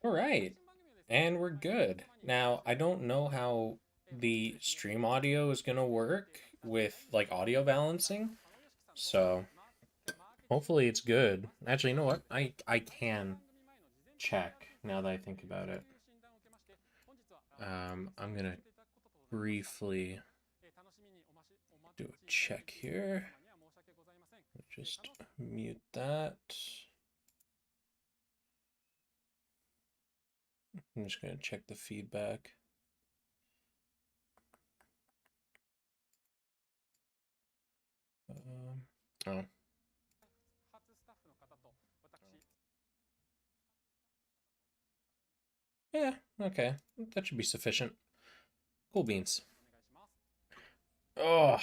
All right, and we're good. Now, I don't know how the stream audio is gonna work with like audio balancing, so hopefully it's good. Actually, you know what? I can check now that I think about it. I'm gonna briefly do a check here. Just mute that. I'm just gonna check the feedback. Oh, yeah, okay. That should be sufficient. Cool beans. Oh,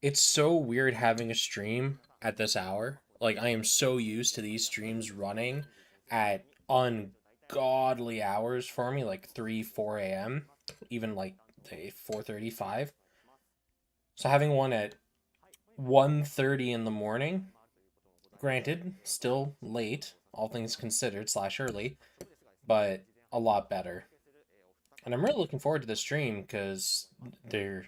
it's so weird having a stream at this hour. Like, I am so used to these streams running at ungodly hours for me, like 3, 4 a.m., even like 4:35. So having one at 1:30 in the morning, granted, still late, all things considered, slash early, but a lot better. And I'm really looking forward to the stream because there's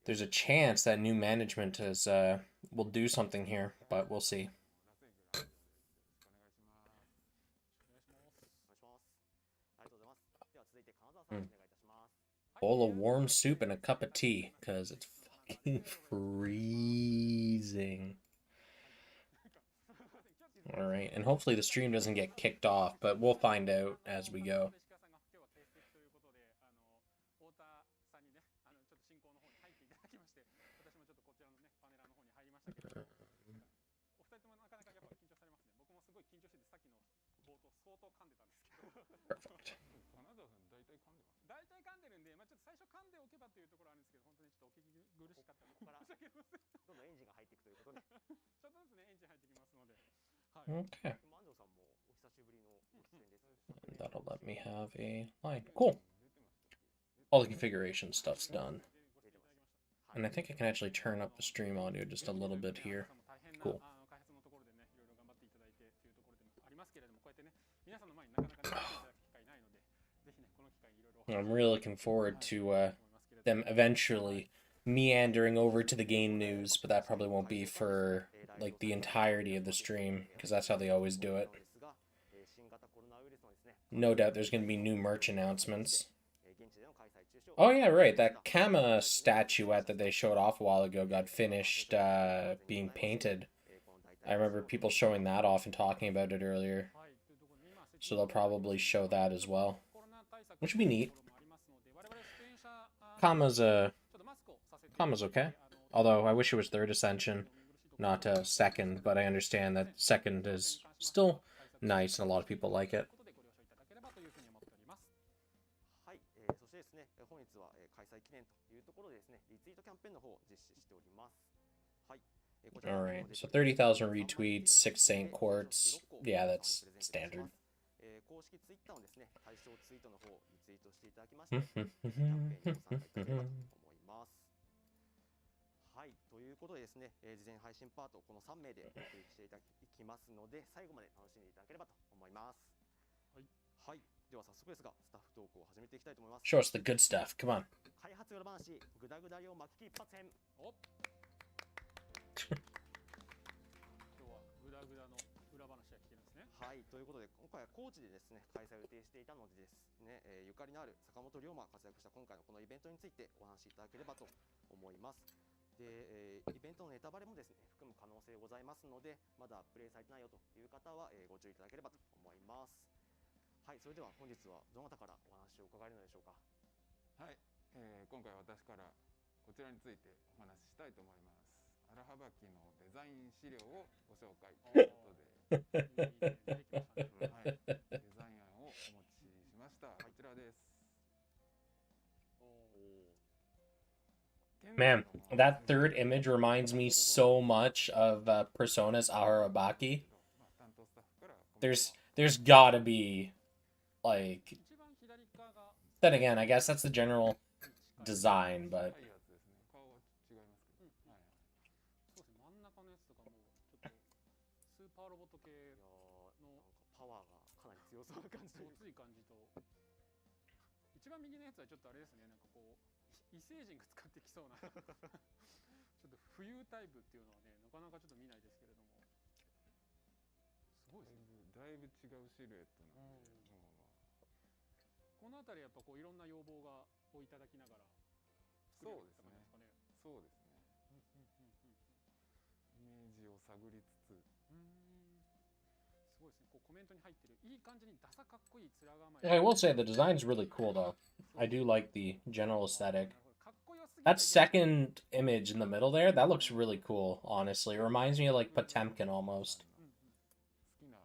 a chance that new management is will do something here, but we'll see. Mm. Bowl of warm soup and a cup of tea because it's fucking freezing. All right, and hopefully the stream doesn't get kicked off, but we'll find out as we go. Perfect. Okay. And that'll let me have a line. Cool. All the configuration stuff's done. And I think I can actually turn up the stream audio just a little bit here. Cool. I'm really looking forward to them eventually meandering over to the game news, but that probably won't be for like the entirety of the stream because that's how they always do it. No doubt there's going to be new merch announcements. Oh yeah, right. That Kama statuette that they showed off a while ago got finished being painted. I remember people showing that off and talking about it earlier. So they'll probably show that as well, which would be neat. Kama's Kama's okay. Although I wish it was third ascension, not second, but I understand that second is still nice and a lot of people like it. All right, so 30,000 retweets, 6 Saint Quartz. Yeah, that's standard. Show us the good stuff. Come on. Man, that third image reminds me so much of Persona's Aharabaki. There's gotta be like. Then again, I guess that's the general design, but はちょっとあれですね、なんかこう異星人が使ってきそうなちょっと浮遊タイプっていうのはね、なかなかちょっと見ないですけれども、すごいですね。だいぶ違うシルエットなんで、この辺りやっぱこういろんな要望がをいただきながら作るって感じですかね。そうですね。イメージを探りつつ、すごいですね。こうコメントに入ってるいい感じにダサかっこいい面構え。 I will say the design's really cool though. I do like the general aesthetic. That second image in the middle there, that looks really cool, honestly. It reminds me of like Potemkin almost. 好きな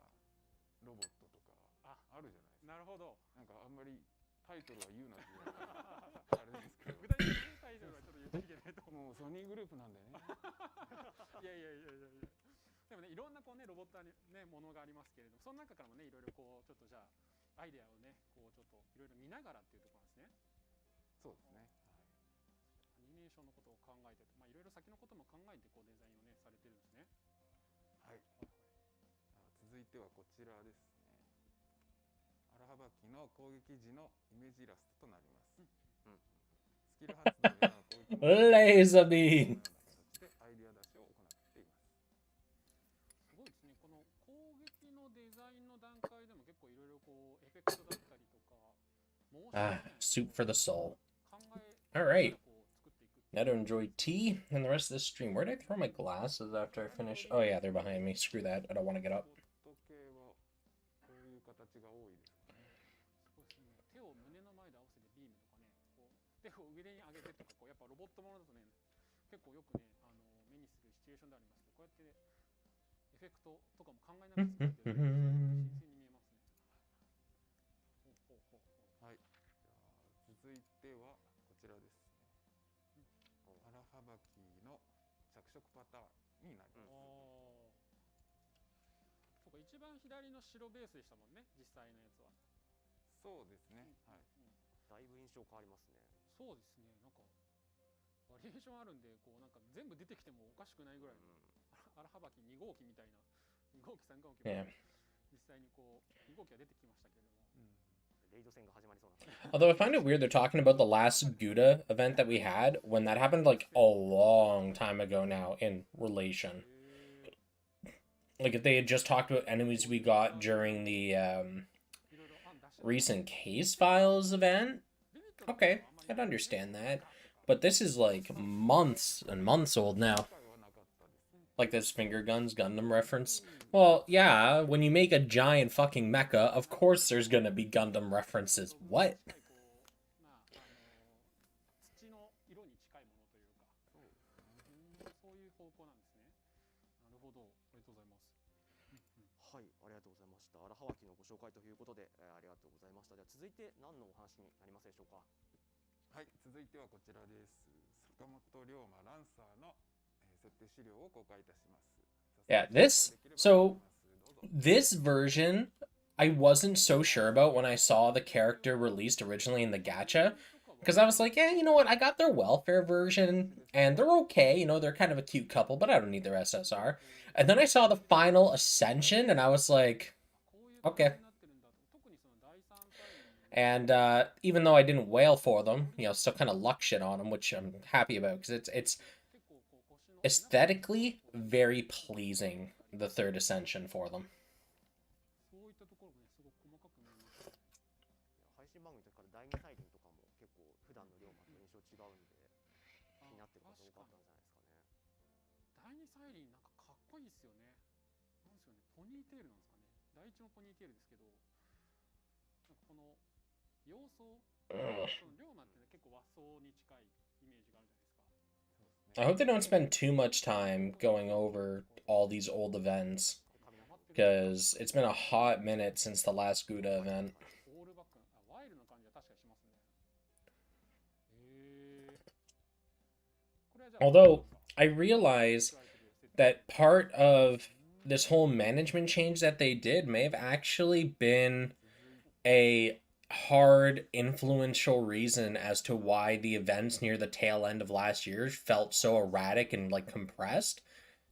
ロボットとかあるじゃないですか。なるほど。なんかあんまりタイトルは言うなって言われてあれですけど、具体的にタイトルはちょっと言っちゃいけないと思う。もうソニーグループなんでね。いやいやいやいやいや。でもね、いろんなこうねロボットにねものがありますけれども、その中からもねいろいろこうちょっとじゃあアイデアをねこうちょっといろいろ見ながらっていうところなんですね。そうですね。アニメーションのことを考えて、まあいろいろ先のことも考えてこうデザインをねされてるんですね。はい。続いてはこちらですね。荒幅機の攻撃時のイメージイラストとなります。スキル発動や攻撃Laser beam. でアイデア出しを行っています。すごいですね。この攻撃のデザインの段階でも結構いろいろこうエフェクトだったりとか、soup for the soul. All right. Now to enjoy tea and the rest of this stream. Where did I throw my glasses after I finish? Oh yeah, they're behind me. Screw that. I don't want to get up. ロボット系はこういう形が多いですかね。そうですね。手を胸の前で合わせてビームとかね、こう手を上に上げてとか、こうやっぱロボットものだとね、結構よくね目にするシチュエーションでありますけど、こうやってエフェクトとかも考えながら作ってるので新鮮に見えますね。はい。じゃあ続いてはこちらですね。荒幅機の着色パターンになります。そうか、一番左の白ベースでしたもんね、実際のやつは。そうですね。はい。だいぶ印象変わりますね。そうですね。なんかバリエーションあるんで、こうなんか全部出てきてもおかしくないぐらいの荒幅機2号機みたいな、2号機3号機も実際にこう2号機が出てきましたけれども。Although I find it weird they're talking about the last Gouda event that we had when that happened like a long time ago now in relation. Like if they had just talked about enemies we got during the recent case files event, okay, I'd understand that. But this is like months and months old now. Like this finger guns Gundam reference. Well, yeah, when you make a giant fucking mecha, of course there's gonna be Gundam references. What? 土の色に近いものというか、そういう方向なんですね。なるほど、ありがとうございます。はい、ありがとうございました。荒幅機のご紹介ということで、ありがとうございました。では続いて何のお話になりますでしょうか。はい、続いてはこちらです。坂本龍馬ランサーの設定資料を公開いたします。Yeah, this version I wasn't so sure about when I saw the character released originally in the gacha, because I was like, yeah, you know what, I got their welfare version and they're okay, you know, they're kind of a cute couple, but I don't need their SSR. And then I saw the final Ascension and I was like, okay. And even though I didn't wail for them, you know, still kind of luck shit on them, which I'm happy about because it's aesthetically very pleasing, the third Ascension for them. そういったところもね、すごく細かく見えます。配信番組とか第二サイリンとかも結構普段の龍馬と印象違うんで気になってる方多かったんじゃないですかね。第二サイリンなんかかっこいいですよね。なんですよね、ポニーテールなんですかね。第一もポニーテールですけど、なんかこの様相、その龍馬って結構和装に近いイメージがあるじゃないですか。I hope they don't spend too much time going over all these old events, because it's been a hot minute since the last Gouda event. Although, I realize that part of this whole management change that they did may have actually been a hard, influential reason as to why the events near the tail end of last year felt so erratic and like compressed,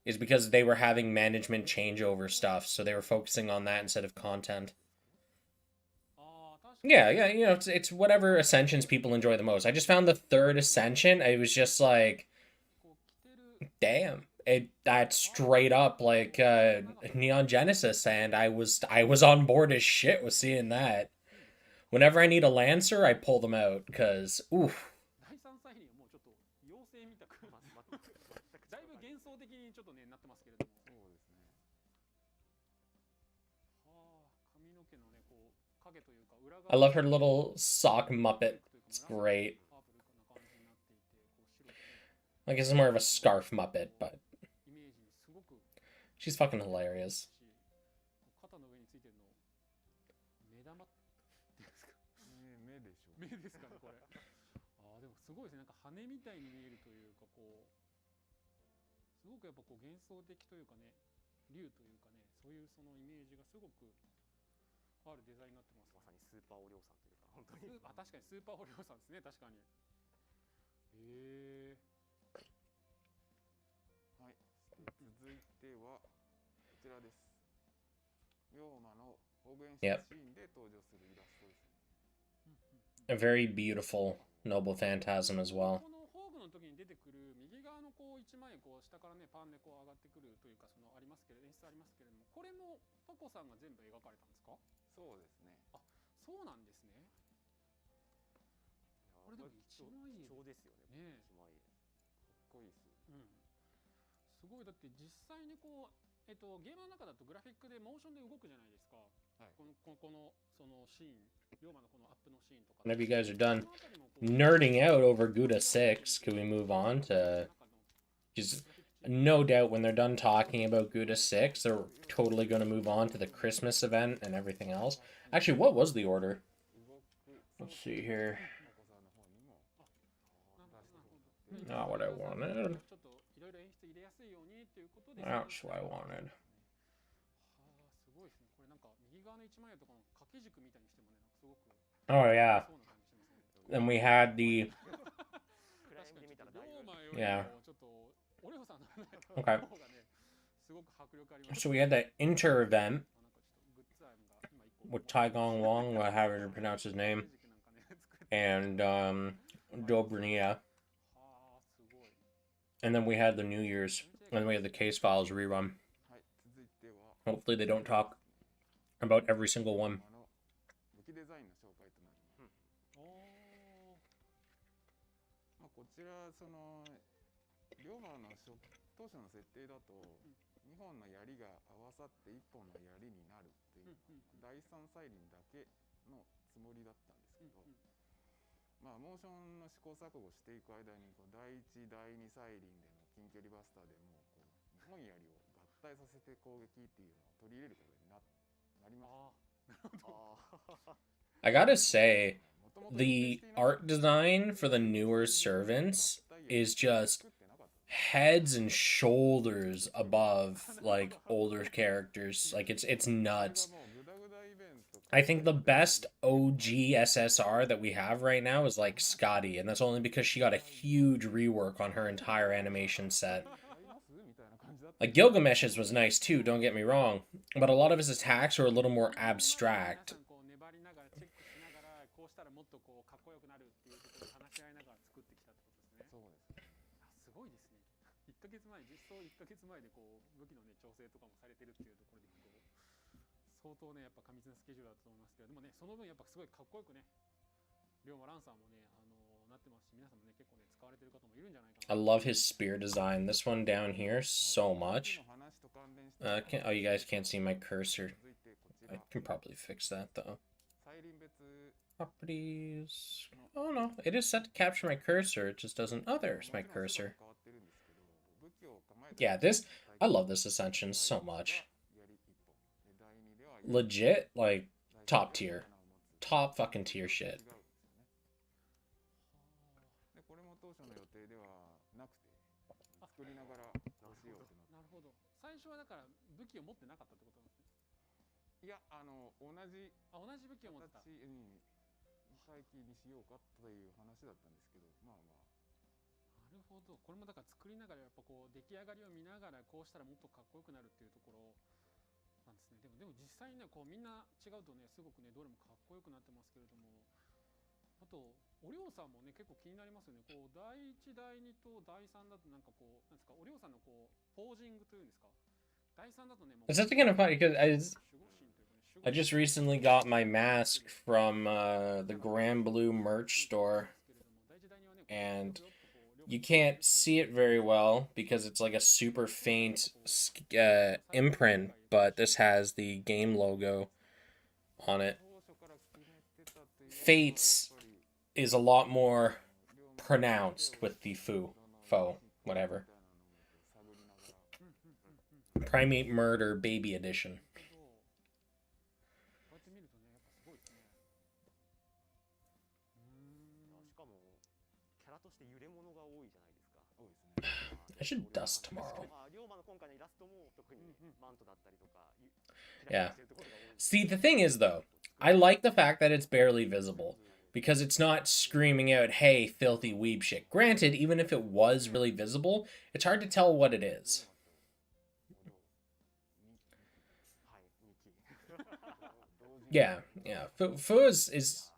is because they were having management changeover stuff, so they were focusing on that instead of content. Yeah, yeah, you know, it's whatever ascensions people enjoy the most. I just found the third ascension, it was just like, こう着てる damn, it that's straight up like Neon Genesis, and I was on board as shit with seeing that. いいですね。 Whenever I need a Lancer, I pull them out because oof. 第三サイリンはもうちょっと妖精みたくま全くだいぶ幻想的にちょっとねなってますけれども、そうですね。はあ、髪の毛のねこう影というか裏 I 側 love her little sock muppet. It's great. パープルな感じになっていて、こう白とね Like this is more of a scarf muppet, but イメージにすごく she's fucking hilarious. し、肩の上についてるの目玉っていうんですか、目でしょう。目ですかねこれ。ああでもすごいですね、なんか羽みたいに見えるというか、こうすごくやっぱこう幻想的というかね、竜というかね、そういうそのイメージがすごくあるデザインになってます。まさにスーパーお嬢さんというか本当にあ、確かにスーパーお嬢さんですね、確かに。へえ。はい。続いてはこちらです。龍馬の方言シー Yep. ンで登場するイラストですね。 A very beautiful noble phantasm as well. この宝具の時に出てくる右側のこう一枚こう下からねパンでこう上がってくるというか、そのありますけれど演出ありますけれども、これもパコさんが全部描かれたんですか？そうですね。あ、そうなんですね。これでも一枚絵貴重ですよね。ねえ、一枚絵かっこいいですよ。うん、すごい。だって実際にこうゲームの中だとグラフィックでモーションで動くじゃないですか。はい。このそのシーン、龍馬のこのアップのシーンとか。 Whenever you guys are done そのあたりもこう nerding out over Gouda 6, can we move on to just no doubt when they're done talking about Gouda 6, they're totally going to move on to the Christmas event and everything else. Actually, what was the order? 動く Let's see here. パコさんの方にも Not what I wanted. ちょっといろいろ演出入れやすいようにっていうことで。 That's what I wanted. はあ、すごいですね。これなんか右側の一枚絵とかの掛け軸みたいにしてもね、なんかすごく Oh, yeah. そうな感じしますね。 And we had the. 暗闇で見たらだいぶ龍馬よりもちょっとオレオさんの方がね、 Okay. すごく迫力あります。 So we had the inter event なんかちょっとグッズ案が今一個 with Taigong Wong, however you pronounce his name, なんかね、作って and Dobrnia. はあ、すごい。 And then we had the New Year's. And then we had the Case Files rerun. はい。続いては Hopefully, they don't talk about every single one. 龍馬の武器デザインの紹介となります。おー、まあ、こちらその龍馬の当初の設定だと2本の槍が合わさって1本の槍になるっていう第三サイリンだけのつもりだったんですけど、まあモーションの試行錯誤していく間にこう第1第2サイリンでの近距離バスターでもこう2本槍を合体させて攻撃っていうのを取り入れることになりました。あ I gotta say, the art design for the newer servants is just heads and shoulders above like older characters. Like it's nuts. I think the best OG SSR that we have right now is like Scotty, and that's only because she got a huge rework on her entire animation set. Like Gilgamesh's was nice too, don't get me wrong, but a lot of his attacks are a little more abstract. こう粘りながらチェックしながらこうしたらもっとこうかっこよくなるっていうところを話し合いながら作ってきたってことですね。そうですね。あ、すごいですね。1ヶ月前、実装1ヶ月前でこう武器のね調整とかもされてるっていうところでいくと相当ねやっぱ過密なスケジュールだと思いますけれどもね、その分やっぱすごいかっこよくね龍馬蘭さんもねなってますし、皆さんもね結構ね使われてる方もいるんじゃないかな。 I love his spear design. This one down here so much. Oh, you guys can't see my cursor. I can probably fix that though. Properties. Oh no, it is set to capture my cursor. It just doesn't. Oh, there's my cursor. Yeah, I love this Ascension so much. Legit, like, top tier. Top fucking tier shit. でこれも当初の予定ではなくて作りながらどうしようってなって。なるほど。最初はだから武器を持ってなかったってことなんですね。いや同じ同じ武器を持ってた。形に再起にしようかという話だったんですけど、まあまあ。なるほど。これもだから作りながらやっぱこう出来上がりを見ながらこうしたらもっとかっこよくなるっていうところなんですね。でも実際にね、こうみんな違うとね、すごくね、どれもかっこよくなってますけれども、あとおりょうさんもね、結構気になりますよね。こう第1第2と第3だとなんかこうなんですか、おりょうさんのこうポージングというんですか。第3だとね、もう It's actually kind of funny because守護神というかね、I just recently got my mask from the Grand Blue merch store, and you can't see it very well because it's like a super faint imprint, but this has the game logo on it. Fates is a lot more pronounced with the faux, whatever. Primate Murder Baby Edition. こうやって見るとね、やっぱすごいですね。しかもキャラとして揺れ物が多いじゃないですか。多いですね。 I should dust tomorrow. 龍馬の今回のイラストも特にマントだったりとか Yeah. See, the thing is, though, I like the fact that it's barely visible because it's not screaming out, hey, filthy weeb shit. Granted, even if it was really visible, it's hard to tell what it is. Yeah. Fu is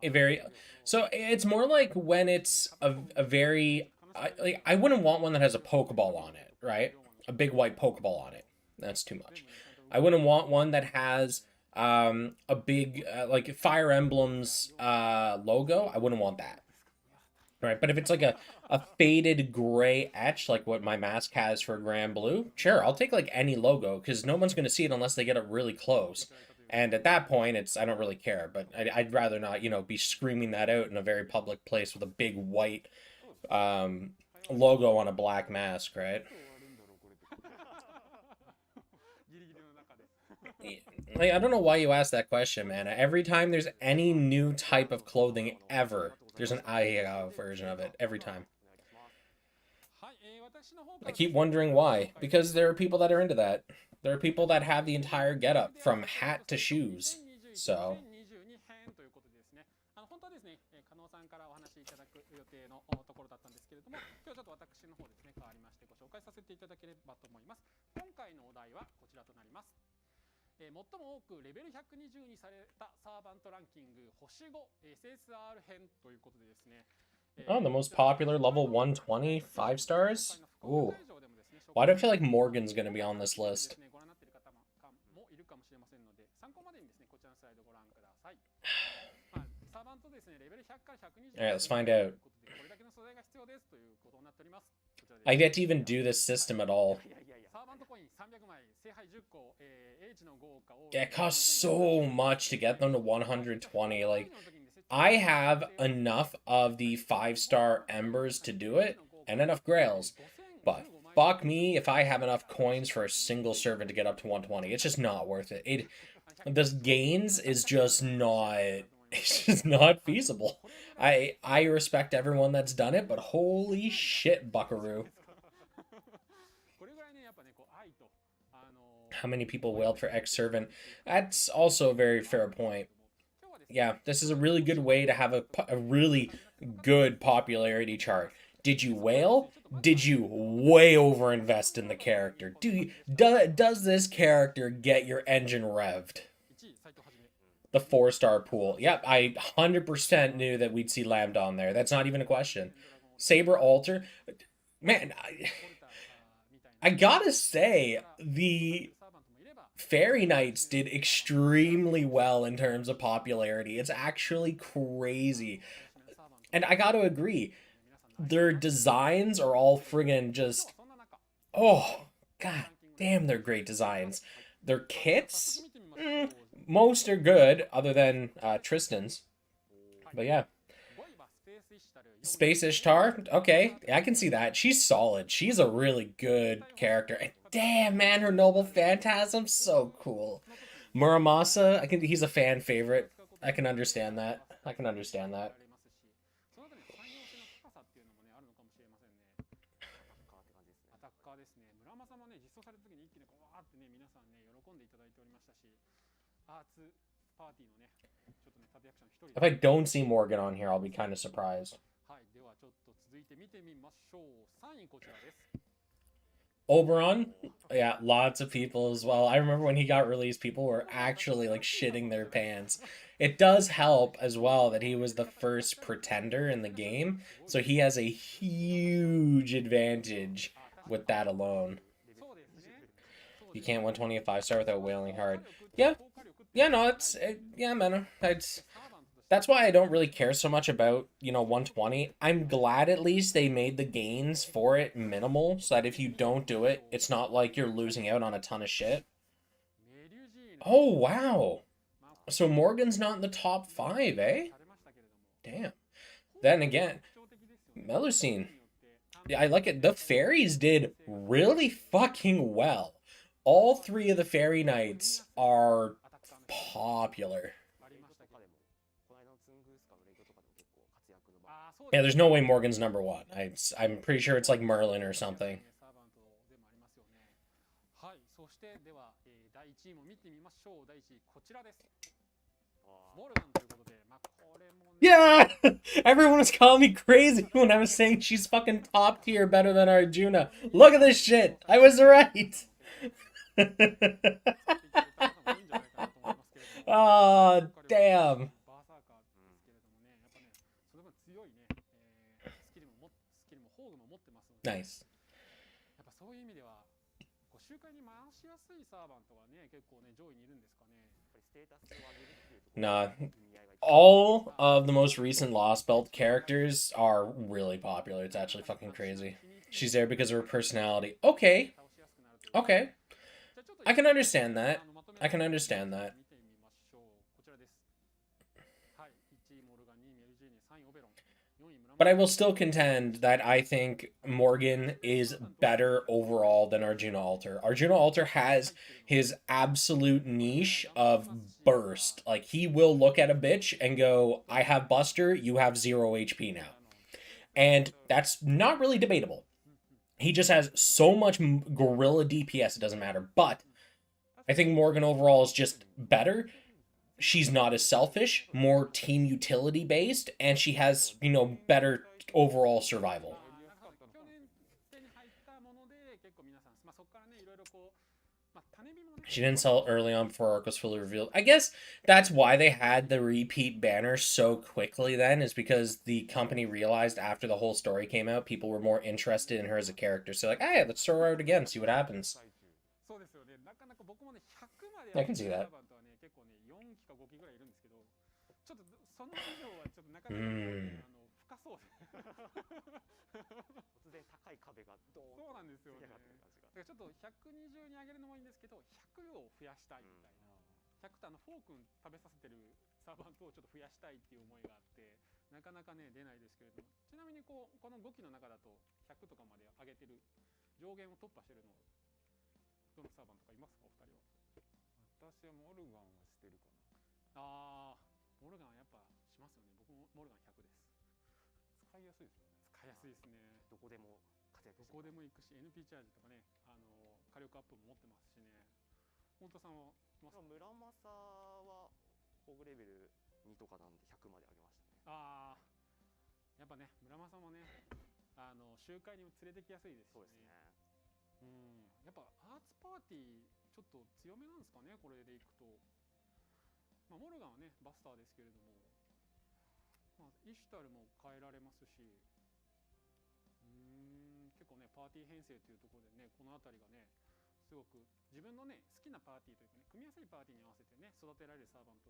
a very... So it's more like when it's a very... I wouldn't want one that has a Pokeball on it, right? A big white Pokeball on it. That's too much. I wouldn't want one that has a big like Fire Emblem's logo. I wouldn't want that. Right, but if it's like a faded gray etch like what my mask has for Grand Blue, sure, I'll take like any logo because no one's going to see it unless they get it really close. And at that point, I don't really care, but I'd rather not, be screaming that out in a very public place with a big white logo on a black mask, right? Like, I don't know why you asked that question, man. Every time there's any new type of clothing ever, there's an IA version of it. Every time. I keep wondering why. Because there are people that are into that. There are people that have the entire getup, from hat to shoes. So... 本当はですね、加納さんからお話しいただく予定のところだったんですけれども、今日ちょっと私の方ですね、変わりましてご紹介させていただければと思います。今回のお題はこちらとなります。最も多くレベル120にされたサーバントランキング星5 SSR 編ということでですね。Oh, the most popular level 120, 5 stars? Ooh. Why do I feel like Morgan's going to be on this list? Alright, let's find out. I've yet to even do this system at all. Yeah, it costs so much to get them to 120. Like, I have enough of the 5-star embers to do it, and enough grails. But fuck me if I have enough coins for a single servant to get up to 120. It's just not worth it. This gains is just not... It's just not feasible. I respect everyone that's done it, but holy shit, buckaroo. How many people wailed for ex-servant? That's also a very fair point. Yeah, this is a really good way to have a really good popularity chart. Did you wail? Did you way overinvest in the character? Does this character get your engine revved? The 4-star pool. Yep, I 100% knew that we'd see Lambda on there. That's not even a question. Saber Alter. Man, I gotta say, the Fairy Knights did extremely well in terms of popularity. It's actually crazy. And I gotta agree, their designs are all friggin' just... Oh, god damn, they're great designs. Their kits? Most are good, other than Tristan's. But yeah. Space Ishtar? Okay, I can see that. She's solid. She's a really good character. And damn, man, her Noble Phantasm, so cool. Muramasa, he's a fan favorite. I can understand that. If I don't see Morgan on here, I'll be kind of surprised. Oberon, yeah, lots of people as well. I remember when he got released, people were actually like shitting their pants. It does help as well that he was the first pretender in the game, so he has a huge advantage with that alone. You can't 120 a 5-star without wailing hard. Yeah, yeah, no, yeah, man, that's why I don't really care so much about, 120. I'm glad at least they made the gains for it minimal, so that if you don't do it, it's not like you're losing out on a ton of shit. Oh, wow. So Morgan's not in the top 5, eh? Damn. Then again, Melusine. Yeah, I like it. The fairies did really fucking well. All 3 of the fairy knights are popular. Yeah, there's no way Morgan's number 1. I'm pretty sure it's like Merlin or something. Yeah! Everyone was calling me crazy when I was saying she's fucking top tier better than Arjuna. Look at this shit! I was right! Oh, damn. Nice. Nah. All of the most recent Lost Belt characters are really popular. It's actually fucking crazy. She's there because of her personality. Okay. Okay. I can understand that. I can understand that. But I will still contend that I think Morgan is better overall than Arjuna Alter. Arjuna Alter has his absolute niche of burst. Like, he will look at a bitch and go, I have Buster, you have 0 HP now. And that's not really debatable. He just has so much gorilla DPS, it doesn't matter. But I think Morgan overall is just better. She's not as selfish, more team utility based, and she has, better overall survival. She didn't sell early on before Arc was fully revealed. I guess that's why they had the repeat banner so quickly then, is because the company realized after the whole story came out, people were more interested in her as a character. So like, hey, let's throw her out again, see what happens. I can see that.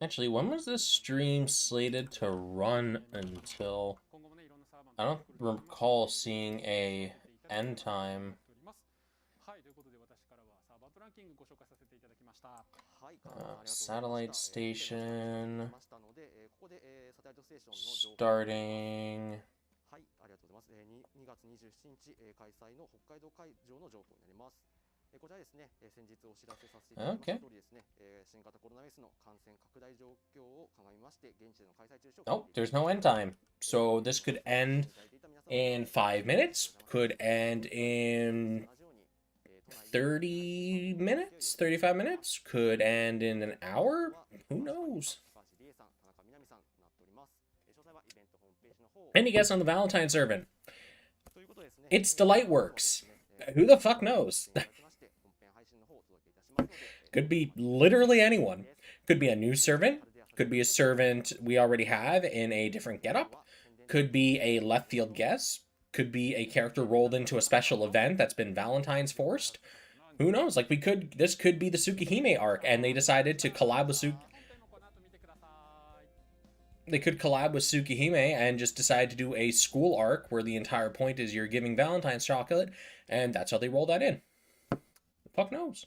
Actually, when was this stream slated to run until? I don't recall seeing a end time. Satellite station starting. Okay. Oh, there's no end time. So this could end in 5 minutes, could end in 30 minutes, 35 minutes, could end in an hour. Who knows? Any guess on the Valentine servant? It's Delightworks. Who the fuck knows? Could be literally anyone. Could be a new servant. Could be a servant we already have in a different getup. Could be a left field guess. Could be a character rolled into a special event that's been Valentine's forced. Who knows? Like, this could be the Tsukihime arc, and they decided to collab with they could collab with Tsukihime and just decide to do a school arc where the entire point is you're giving Valentine's chocolate, and that's how they roll that in. The fuck knows?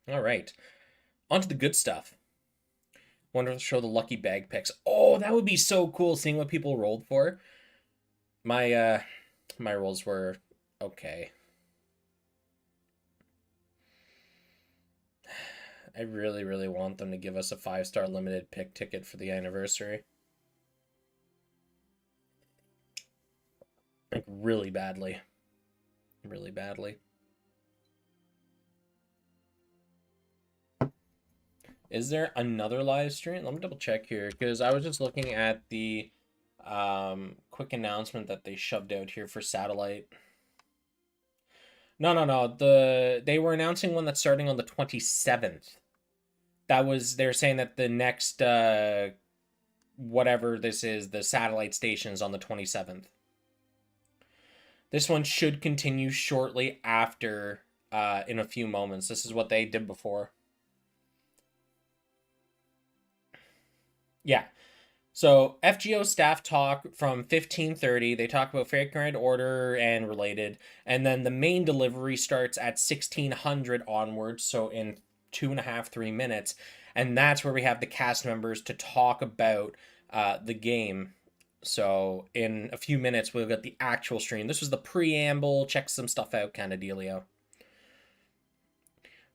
All right. On to the good stuff. Wonder if they'll show the lucky bag picks. Oh, that would be so cool seeing what people rolled for. My rolls were okay. I really, really want them to give us a 5-star limited pick ticket for the anniversary. Like, really badly. Really badly. Is there another live stream? Let me double check here, because I was just looking at the quick announcement that they shoved out here for satellite. No. They were announcing one that's starting on the 27th. They're saying that the next whatever this is, the satellite station's on the 27th. This one should continue shortly after in a few moments. This is what they did before. Yeah. So FGO staff talk from 15:30. They talk about Fairy Order and related, and then the main delivery starts at 1600 onwards. So in 2.5, 3 minutes, and that's where we have the cast members to talk about the game. So in a few minutes, we'll get the actual stream. This was the preamble, check some stuff out kind of dealio.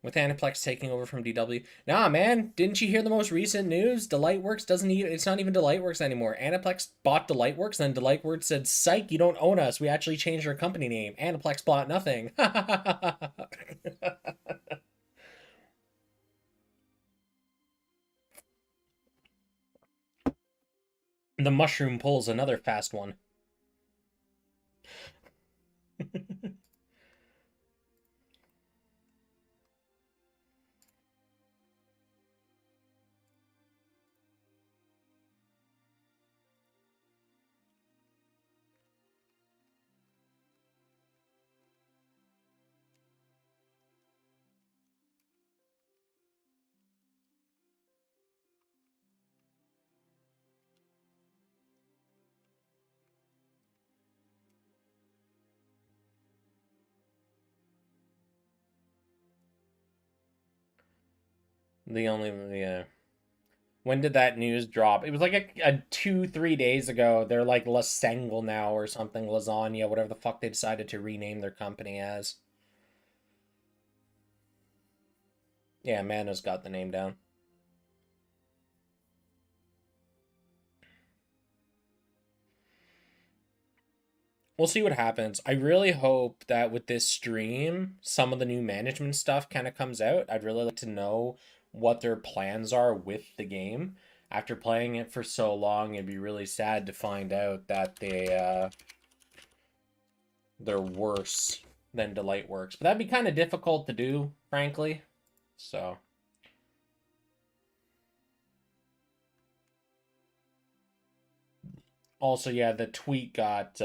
With Aniplex taking over from DW. Nah, man, didn't you hear the most recent news? Delightworks it's not even Delightworks anymore. Aniplex bought Delightworks, then Delightworks said, psych, you don't own us. We actually changed our company name. Aniplex bought nothing. The mushroom pulls another fast one. When did that news drop? It was like a 2-3 days ago. They're like La Sengle now or something, Lasagna, whatever the fuck they decided to rename their company as. Yeah, Mana's got the name down. We'll see what happens. I really hope that with this stream, some of the new management stuff kind of comes out. I'd really like to know what their plans are with the game. After playing it for so long, it'd be really sad to find out that they're worse than Delightworks. But that'd be kind of difficult to do, frankly. So... Also, yeah, the tweet got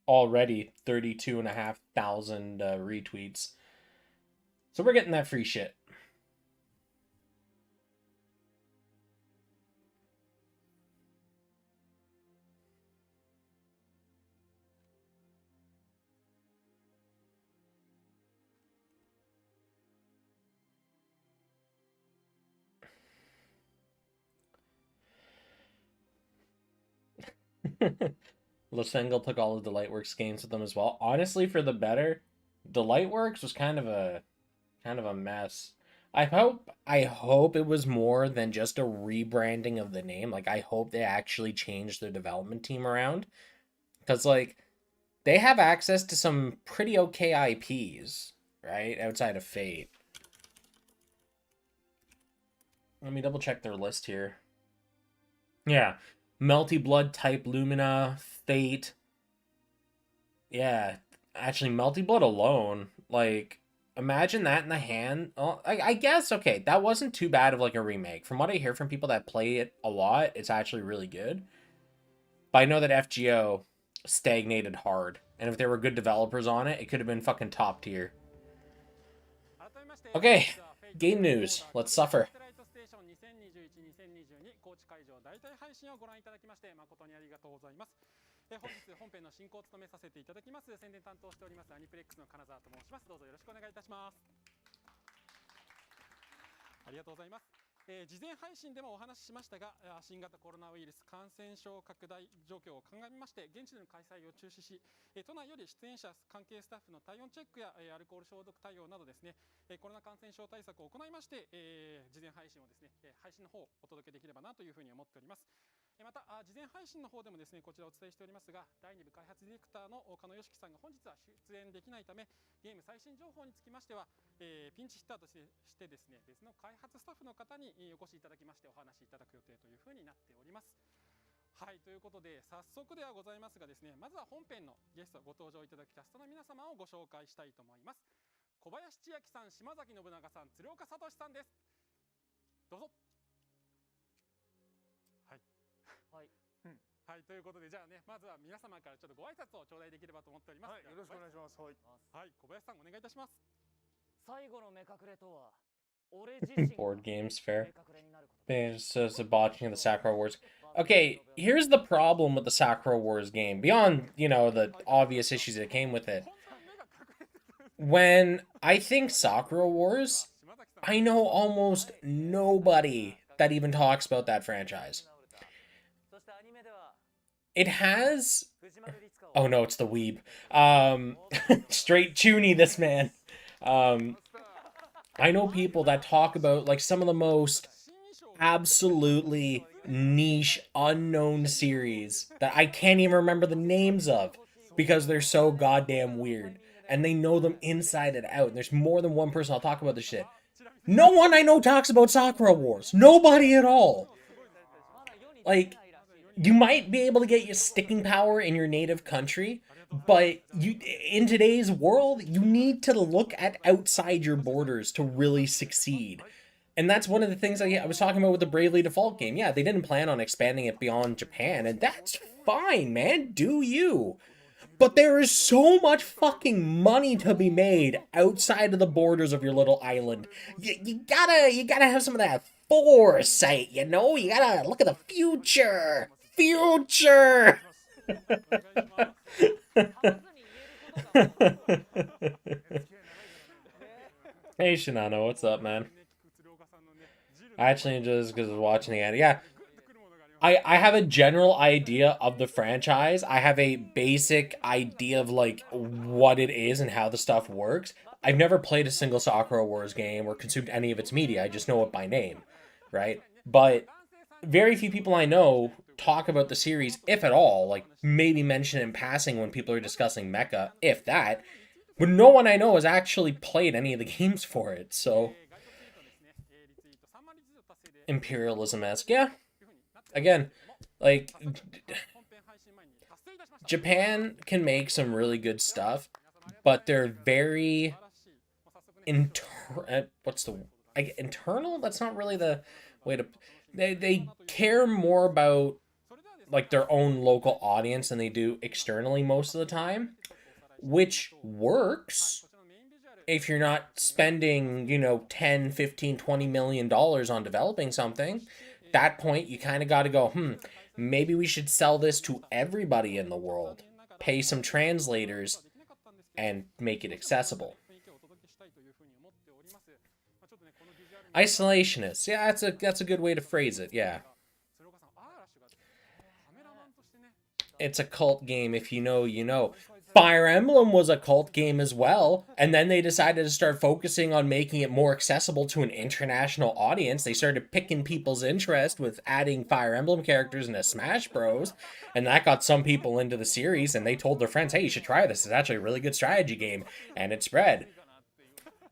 already 32,500 retweets. So we're getting that free shit. Losengal took all of Delightworks games with them as well. Honestly, for the better, Delightworks was kind of a mess. I hope it was more than just a rebranding of the name. Like, I hope they actually changed their development team around. Because, like, they have access to some pretty okay IPs, right? Outside of Fate. Let me double check their list here. Yeah. Melty Blood type Lumina, Fate. Yeah, actually, Melty Blood alone, like, imagine that in the hand. Oh, I guess, okay, that wasn't too bad of like a remake. From what I hear from people that play it a lot, it's actually really good. But I know that FGO stagnated hard, and if there were good developers on it, it could have been fucking top tier. Okay, game news. Let's suffer. 本日本編の進行を務めさせていただきます宣伝担当しておりますアニプレックスの金沢と申します。どうぞよろしくお願いいたします。ありがとうございます。事前配信でもお話ししましたが、新型コロナウイルス感染症拡大状況を鑑みまして現地での開催を中止し、都内より出演者関係スタッフの体温チェックやアルコール消毒対応などですね、コロナ感染症対策を行いまして、事前配信をですね、配信の方をお届けできればなというふうに思っております。また事前配信の方でもですね、こちらお伝えしておりますが、第2部開発ディレクターの加野良樹さんが本日は出演できないため、ゲーム最新情報につきましては、ピンチヒッターとしてですね、別の開発スタッフの方にお越しいただきましてお話しいただく予定というふうになっております。はい、ということで早速ではございますがですね、まずは本編のゲストご登場いただくキャストの皆様をご紹介したいと思います。小林千秋さん、島崎信長さん、鶴岡聡さんです。どうぞ。はい。はい。はい、ということでじゃあね、まずは皆様からちょっとご挨拶を頂戴できればと思っております。はい、よろしくお願いします。はい、はい、小林さんお願いいたします。最後の目隠れとは Board games fair. So it's a botching of the Sakura Wars. Okay, here's the problem with the Sakura Wars game. Beyond, you know, the obvious issues that came with it. When I think Sakura Wars, I know almost nobody that even talks about that franchise. It has... Oh no, it's the weeb. Straight chuny, this man. I know people that talk about like some of the most absolutely niche, unknown series that I can't even remember the names of because they're so goddamn weird. And they know them inside and out. And there's more than one person I'll talk about this shit. No one I know talks about Sakura Wars. Nobody at all. Like, you might be able to get your sticking power in your native country, but in today's world, you need to look at outside your borders to really succeed. And that's one of the things I was talking about with the Bravely Default game. Yeah, they didn't plan on expanding it beyond Japan, and that's fine, man. Do you? But there is so much fucking money to be made outside of the borders of your little island. You gotta have some of that foresight, you know? You gotta look at the future. Future! Hey Shinano, what's up, man? I actually enjoy this because I was watching the anime. Yeah, I have a general idea of the franchise. I have a basic idea of like what it is and how the stuff works. I've never played a single Sakura Wars game or consumed any of its media. I just know it by name, right? But very few people I know talk about the series, if at all, like maybe mention in passing when people are discussing mecha, if that. But no one I know has actually played any of the games for it, so... Imperialism-esque, yeah. Again, like... Japan can make some really good stuff, but they're very... internal? That's not really the way to... They care more about like their own local audience than they do externally most of the time, which works if you're not spending, you know, 10, 15, 20 million dollars on developing something. At that point, you kind of got to go, maybe we should sell this to everybody in the world, pay some translators, and make it accessible. Isolationists. Yeah, that's a good way to phrase it, yeah. It's a cult game. If you know, you know. Fire Emblem was a cult game as well, and then they decided to start focusing on making it more accessible to an international audience. They started picking people's interest with adding Fire Emblem characters into Smash Bros, and that got some people into the series, and they told their friends, hey, you should try this. It's actually a really good strategy game, and it spread.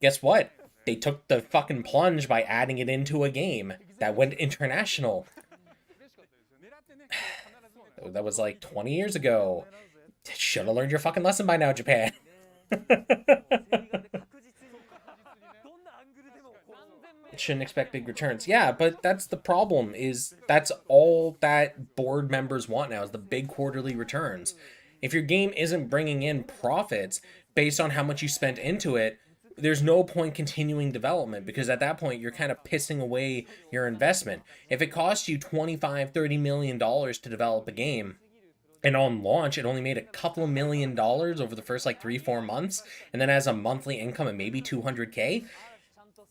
Guess what? They took the fucking plunge by adding it into a game that went international. That was like 20 years ago. Should have learned your fucking lesson by now, Japan. Shouldn't expect big returns. Yeah, but that's the problem, is that's all that board members want now, is the big quarterly returns. If your game isn't bringing in profits based on how much you spent into it, there's no point continuing development, because at that point you're kind of pissing away your investment. If it costs you $25-30 million to develop a game, and on launch it only made a couple of $1 million over the first like 3-4 months, and then has a monthly income of maybe 200K,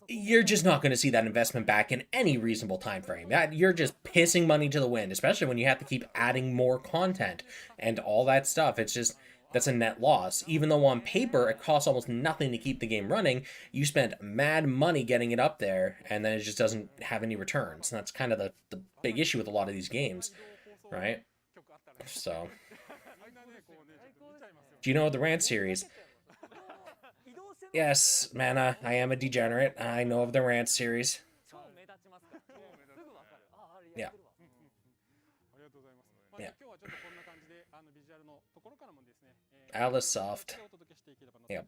you're just not going to see that investment back in any reasonable time frame. You're just pissing money to the wind, especially when you have to keep adding more content and all that stuff. It's just, that's a net loss. Even though on paper it costs almost nothing to keep the game running, you spend mad money getting it up there, and then it just doesn't have any returns. And that's kind of the big issue with a lot of these games, right? So, do you know the Rant series? Yes, Mana, I am a degenerate. I know of the Rant series. Yeah. Yeah. Alice Soft. Yeah.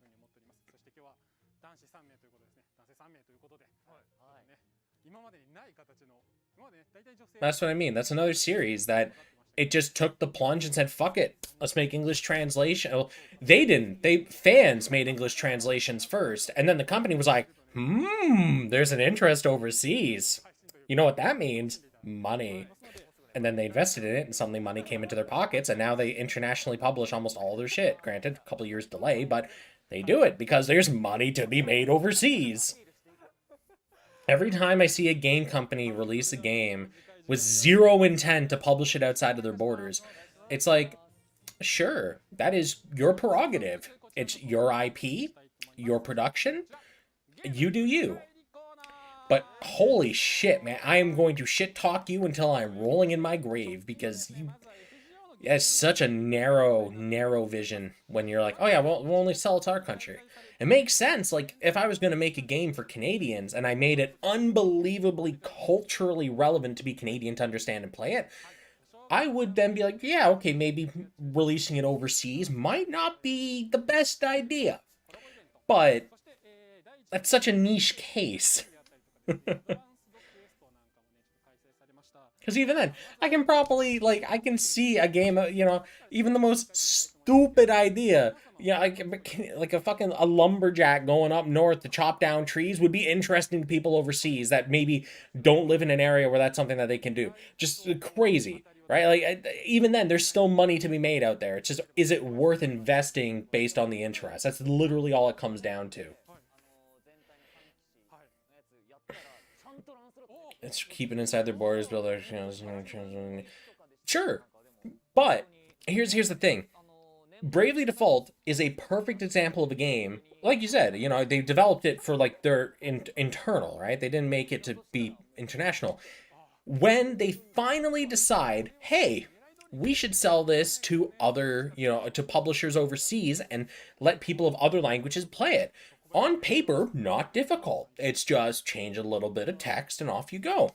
That's what I mean. That's another series that it just took the plunge and said, fuck it, let's make English translation. Well, they didn't. Fans made English translations first, and then the company was like, there's an interest overseas. You know what that means? Money. And then they invested in it, and suddenly money came into their pockets, and now they internationally publish almost all their shit. Granted, a couple years delay, but they do it because there's money to be made overseas. Every time I see a game company release a game with zero intent to publish it outside of their borders, it's like, sure, that is your prerogative. It's your IP, your production. You do you. But holy shit, man, I am going to shit talk you until I'm rolling in my grave, because you... It's such a narrow vision when you're like, oh yeah, we'll only sell it to our country. It makes sense. Like, if I was going to make a game for Canadians and I made it unbelievably culturally relevant to be Canadian to understand and play it, I would then be like, yeah, okay, maybe releasing it overseas might not be the best idea. But that's such a niche case. Because even then, I can probably, like, I can see a game, you know, even the most stupid idea, you know, like a lumberjack going up north to chop down trees would be interesting to people overseas that maybe don't live in an area where that's something that they can do. Just crazy, right? Like, even then, there's still money to be made out there. It's just, is it worth investing based on the interest? That's literally all it comes down to. It's keeping inside their borders, build their, you know, sure, but here's the thing. Bravely Default is a perfect example of a game, like you said, you know, they developed it for like their internal, right? They didn't make it to be international. When they finally decide, hey, we should sell this to other, you know, to publishers overseas and let people of other languages play it. On paper, not difficult. It's just change a little bit of text and off you go.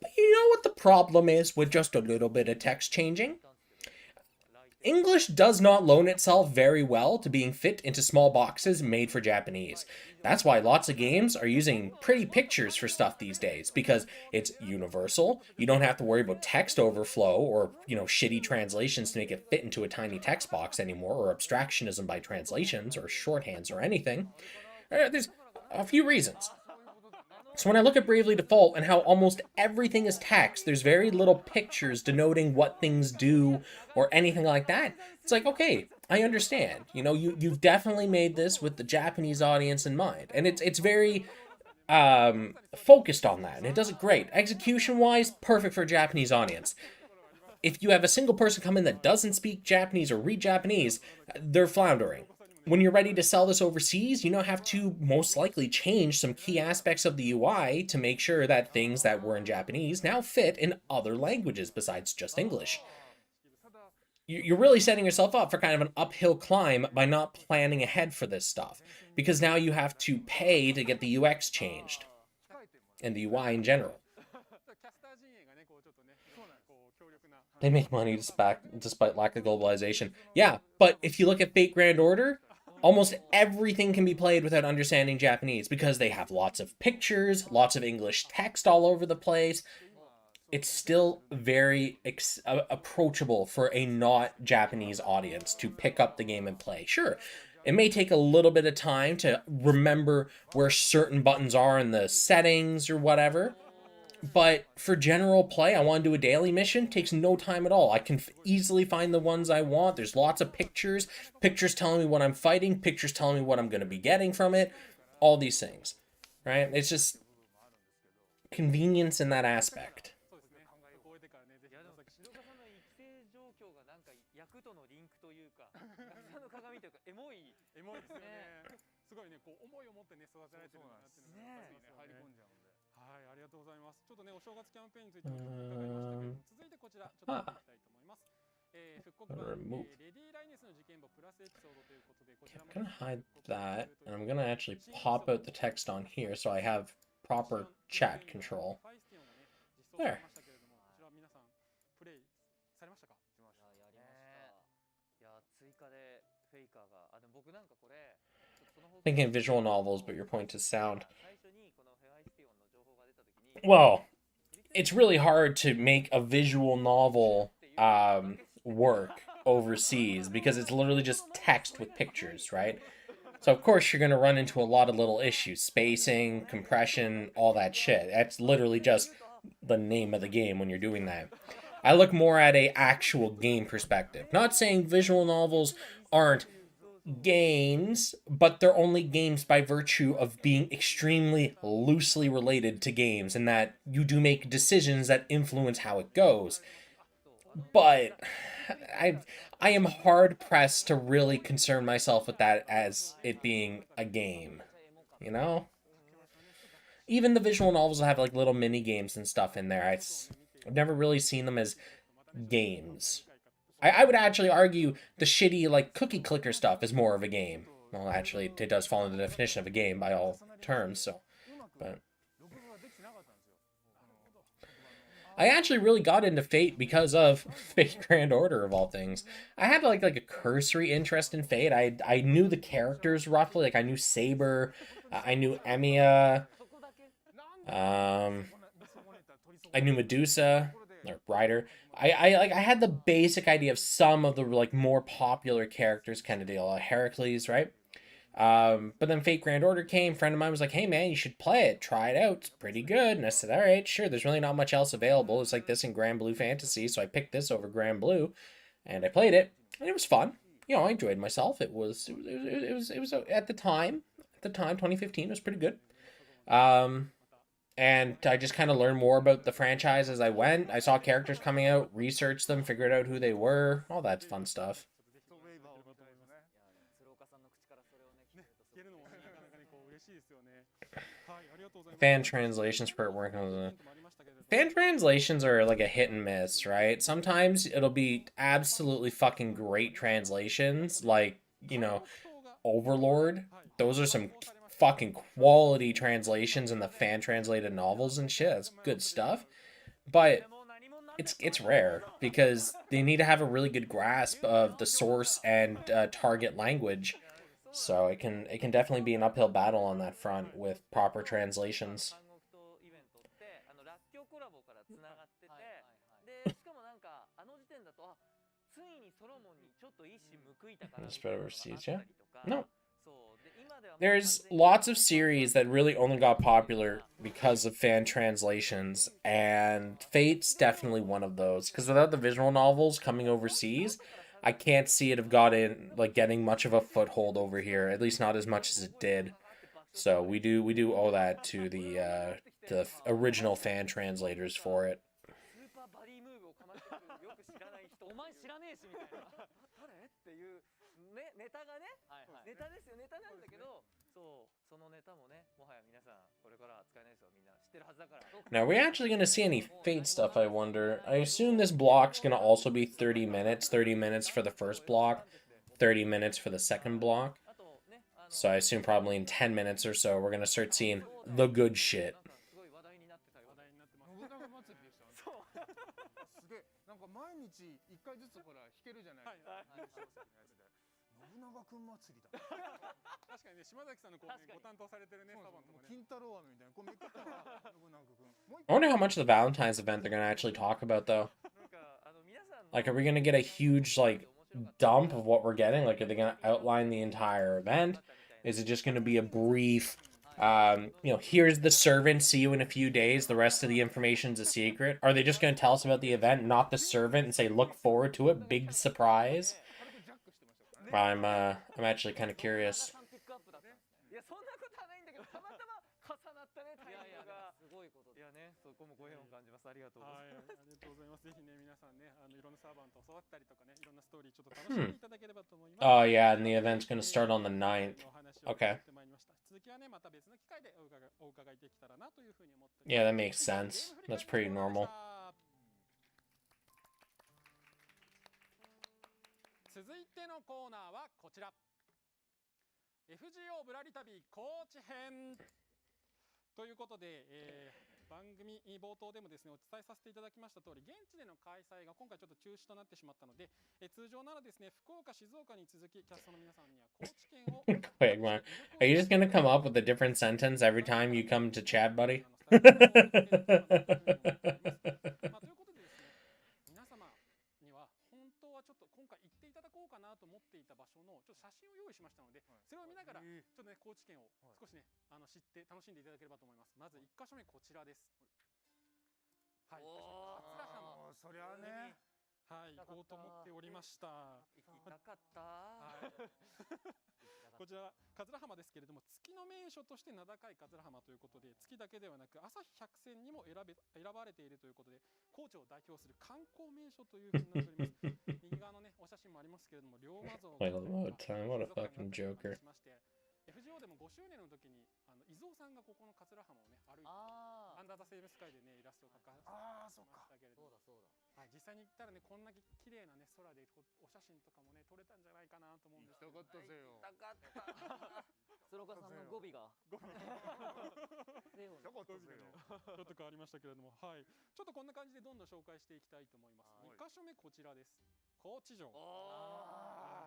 But you know what the problem is with just a little bit of text changing? English does not loan itself very well to being fit into small boxes made for Japanese. That's why lots of games are using pretty pictures for stuff these days, because it's universal. You don't have to worry about text overflow or, you know, shitty translations to make it fit into a tiny text box anymore, or abstractionism by translations or shorthands or anything. There's a few reasons. So when I look at Bravely Default and how almost everything is text, there's very little pictures denoting what things do or anything like that. It's like, okay, I understand. You know, you've definitely made this with the Japanese audience in mind. And it's very focused on that. And it does it great. Execution-wise, perfect for a Japanese audience. If you have a single person come in that doesn't speak Japanese or read Japanese, they're floundering. When you're ready to sell this overseas, you now have to most likely change some key aspects of the UI to make sure that things that were in Japanese now fit in other languages besides just English. You're really setting yourself up for kind of an uphill climb by not planning ahead for this stuff, because now you have to pay to get the UX changed and the UI in general. They make money despite lack of globalization. Yeah, but if you look at Fate Grand Order, almost everything can be played without understanding Japanese because they have lots of pictures, lots of English text all over the place. It's still very approachable for a not Japanese audience to pick up the game and play. Sure, it may take a little bit of time to remember where certain buttons are in the settings or whatever. But for general play, I want to do a daily mission. Takes no time at all. I can easily find the ones I want. There's lots of pictures. Pictures telling me what I'm fighting. Pictures telling me what I'm going to be getting from it. All these things. Right? It's just convenience in that aspect. はい、ありがとうございます。ちょっとね、お正月キャンペーンについて伺いましたけれども、続いてこちら、ちょっと見ていきたいと思います。復刻版、レディー・ライネスの事件簿プラスエピソードということで、こちらも。I'm gonna hide that, and I'm gonna actually pop out the text on here so I have proper chat control. There. Thinking visual novels, but your point is sound. Well, it's really hard to make a visual novel work overseas because it's literally just text with pictures, right? So of course you're going to run into a lot of little issues, spacing, compression, all that shit. That's literally just the name of the game when you're doing that. I look more at a actual game perspective. Not saying visual novels aren't games, but they're only games by virtue of being extremely loosely related to games, and that you do make decisions that influence how it goes. But I am hard pressed to really concern myself with that as it being a game, you know? Even the visual novels have like little mini games and stuff in there. I've never really seen them as games. I would actually argue the shitty, like, cookie clicker stuff is more of a game. Well, actually, it does fall into the definition of a game by all terms, so. But I actually really got into Fate because of Fate Grand Order, of all things. I had, like a cursory interest in Fate. I knew the characters roughly. Like, I knew Saber. I knew Emiya. I knew Medusa. Or Rider. I had the basic idea of some of the like more popular characters kind of deal. Heracles, right? But then Fate Grand Order came. A friend of mine was like, "Hey man, you should play it. Try it out. It's pretty good." And I said, "All right, sure. There's really not much else available. It's like this in Grand Blue Fantasy, so I picked this over Grand Blue, and I played it, and it was fun. You know, I enjoyed myself. It was at the time, 2015 was pretty good. And I just kind of learned more about the franchise as I went. I saw characters coming out, researched them, figured out who they were, all that fun stuff. Fan translations for working on the... Fan translations are like a hit and miss, right? Sometimes it'll be absolutely fucking great translations, like, you know, Overlord. Those are some fucking quality translations in the fan translated novels and shit. That's good stuff. But it's rare because they need to have a really good grasp of the source and target language. So it can definitely be an uphill battle on that front with proper translations. Spread overseas, yeah? No. There's lots of series that really only got popular because of fan translations, and Fate's definitely one of those. Because without the visual novels coming overseas, I can't see it have gotten like getting much of a foothold over here. At least not as much as it did. So we do owe that to the original fan translators for it. Now, are we actually going to see any Fate stuff, I wonder? I assume this block's going to also be 30 minutes. 30 minutes for the first block, 30 minutes for the second block. So I assume probably in 10 minutes or so, we're going to start seeing the good shit. すげえ、なんか毎日1回ずつほら弾けるじゃないですか、優勝席のやつで。信長くん祭りだ。確かにね、島崎さんのこう、ね、ご担当されてるね、サバンとかね。金太郎飴みたいな。これめくったら信長くん。I wonder how much of the Valentine's event they're gonna actually talk about, though. Like, are we gonna get a huge, like, dump of what we're getting? Like, are they gonna outline the entire event? Is it just gonna be a brief, here's the servant, see you in a few days, the rest of the information's a secret? Are they just gonna tell us about the event, not the servant, and say, look forward to it, big surprise? I'm actually kind of curious. いやそんなことはないんだけど、たまたま重なったねタイミングが。すごいこと。いやね、そこもご縁を感じます。ありがとうございます。ありがとうございます。ぜひね、皆さんね、いろんなサーバンと教わったりとかね、いろんなストーリーちょっと楽しんでいただければと思います。Oh, yeah, and the event's gonna start on the 9th. Okay. 続きはね、また別の機会でお伺いできたらなというふうに思っております。Yeah, that makes sense. That's pretty normal. 続いてのコーナーはこちら。FGO ぶらり旅高知編ということで、番組冒頭でもですねお伝えさせていただきました通り、現地での開催が今回ちょっと中止となってしまったので、通常ならですね福岡静岡に続きキャストの皆さんには高知県を Wait, Mark, are you just gonna come up with a different sentence every time you come to chat, buddy? ということでですね、皆様には本当はちょっと今回行っていただこうかなと思っていた場所のちょっと写真を用意しましたので、それを見ながらちょっとね高知県を少しね知って楽しんでいただければと思います。まず1箇所目こちらです。はい、桂浜。そりゃね。はい、行こうと思っておりました。行きたかった。はい。こちら桂浜ですけれども、月の名所として名高い桂浜ということで、月だけではなく朝日百選にも選ばれているということで、高知を代表する観光名所というふうになっております。右側のねお写真もありますけれども、龍馬像が What a fucking joker. FGO でも5周年の時に伊蔵さんがここの桂浜をね歩いてアンダーザセールス界でねイラストを描かせてましたけれども、はい、実際に行ったらねこんな綺麗なね空でお写真とかもね撮れたんじゃないかなと思うんですけど。行きたかったぜよ。行きたかった。鶴岡さんの語尾が。ごめん。ぜよ。行きたかったぜよ。ちょっと変わりましたけれども、はい、ちょっとこんな感じでどんどん紹介していきたいと思います。2箇所目こちらです。高知城。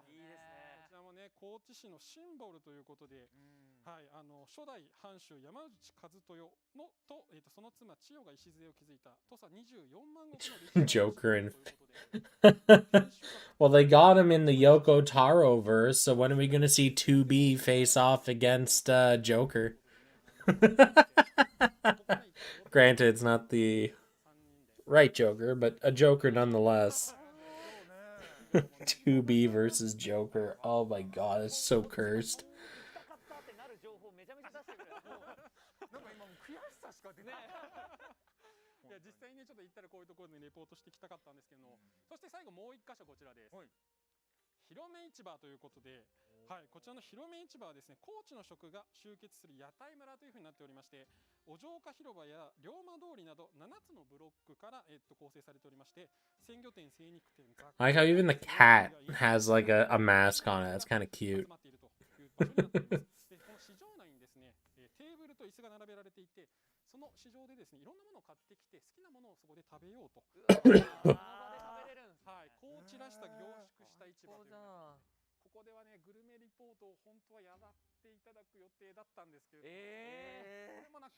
いいですね。こちらもね高知市のシンボルということで、はい、初代藩主山内和豊のと、その妻千代が礎を築いた土佐24万石のJoker and well, they got him in the Yoko Taro verse, so when are we gonna see 2B face off against Joker? Granted, it's not the right Joker, but a Joker nonetheless. 2B versus Joker. Oh my god, it's so cursed. いや実際にねちょっと行ったらこういうところにレポートしてきたかったんですけども、そして最後もう一箇所こちらです。広め市場ということで、はい、こちらの広め市場はですね高知の食が集結する屋台村というふうになっておりまして、お城下広場や龍馬通りなど7つのブロックから、構成されておりまして、鮮魚店、精肉店、 I like how even the cat has like a mask on it. That's kind of cute. 集まっているという場所になっております。でこの市場内にですねテーブルと椅子が並べられていて、その市場でですねいろんなものを買ってきて好きなものをそこで食べようと。はい、高知らしさ凝縮した市場というか、ここではねグルメリポートを本当はやっていただく予定だったんですけれども、これもなく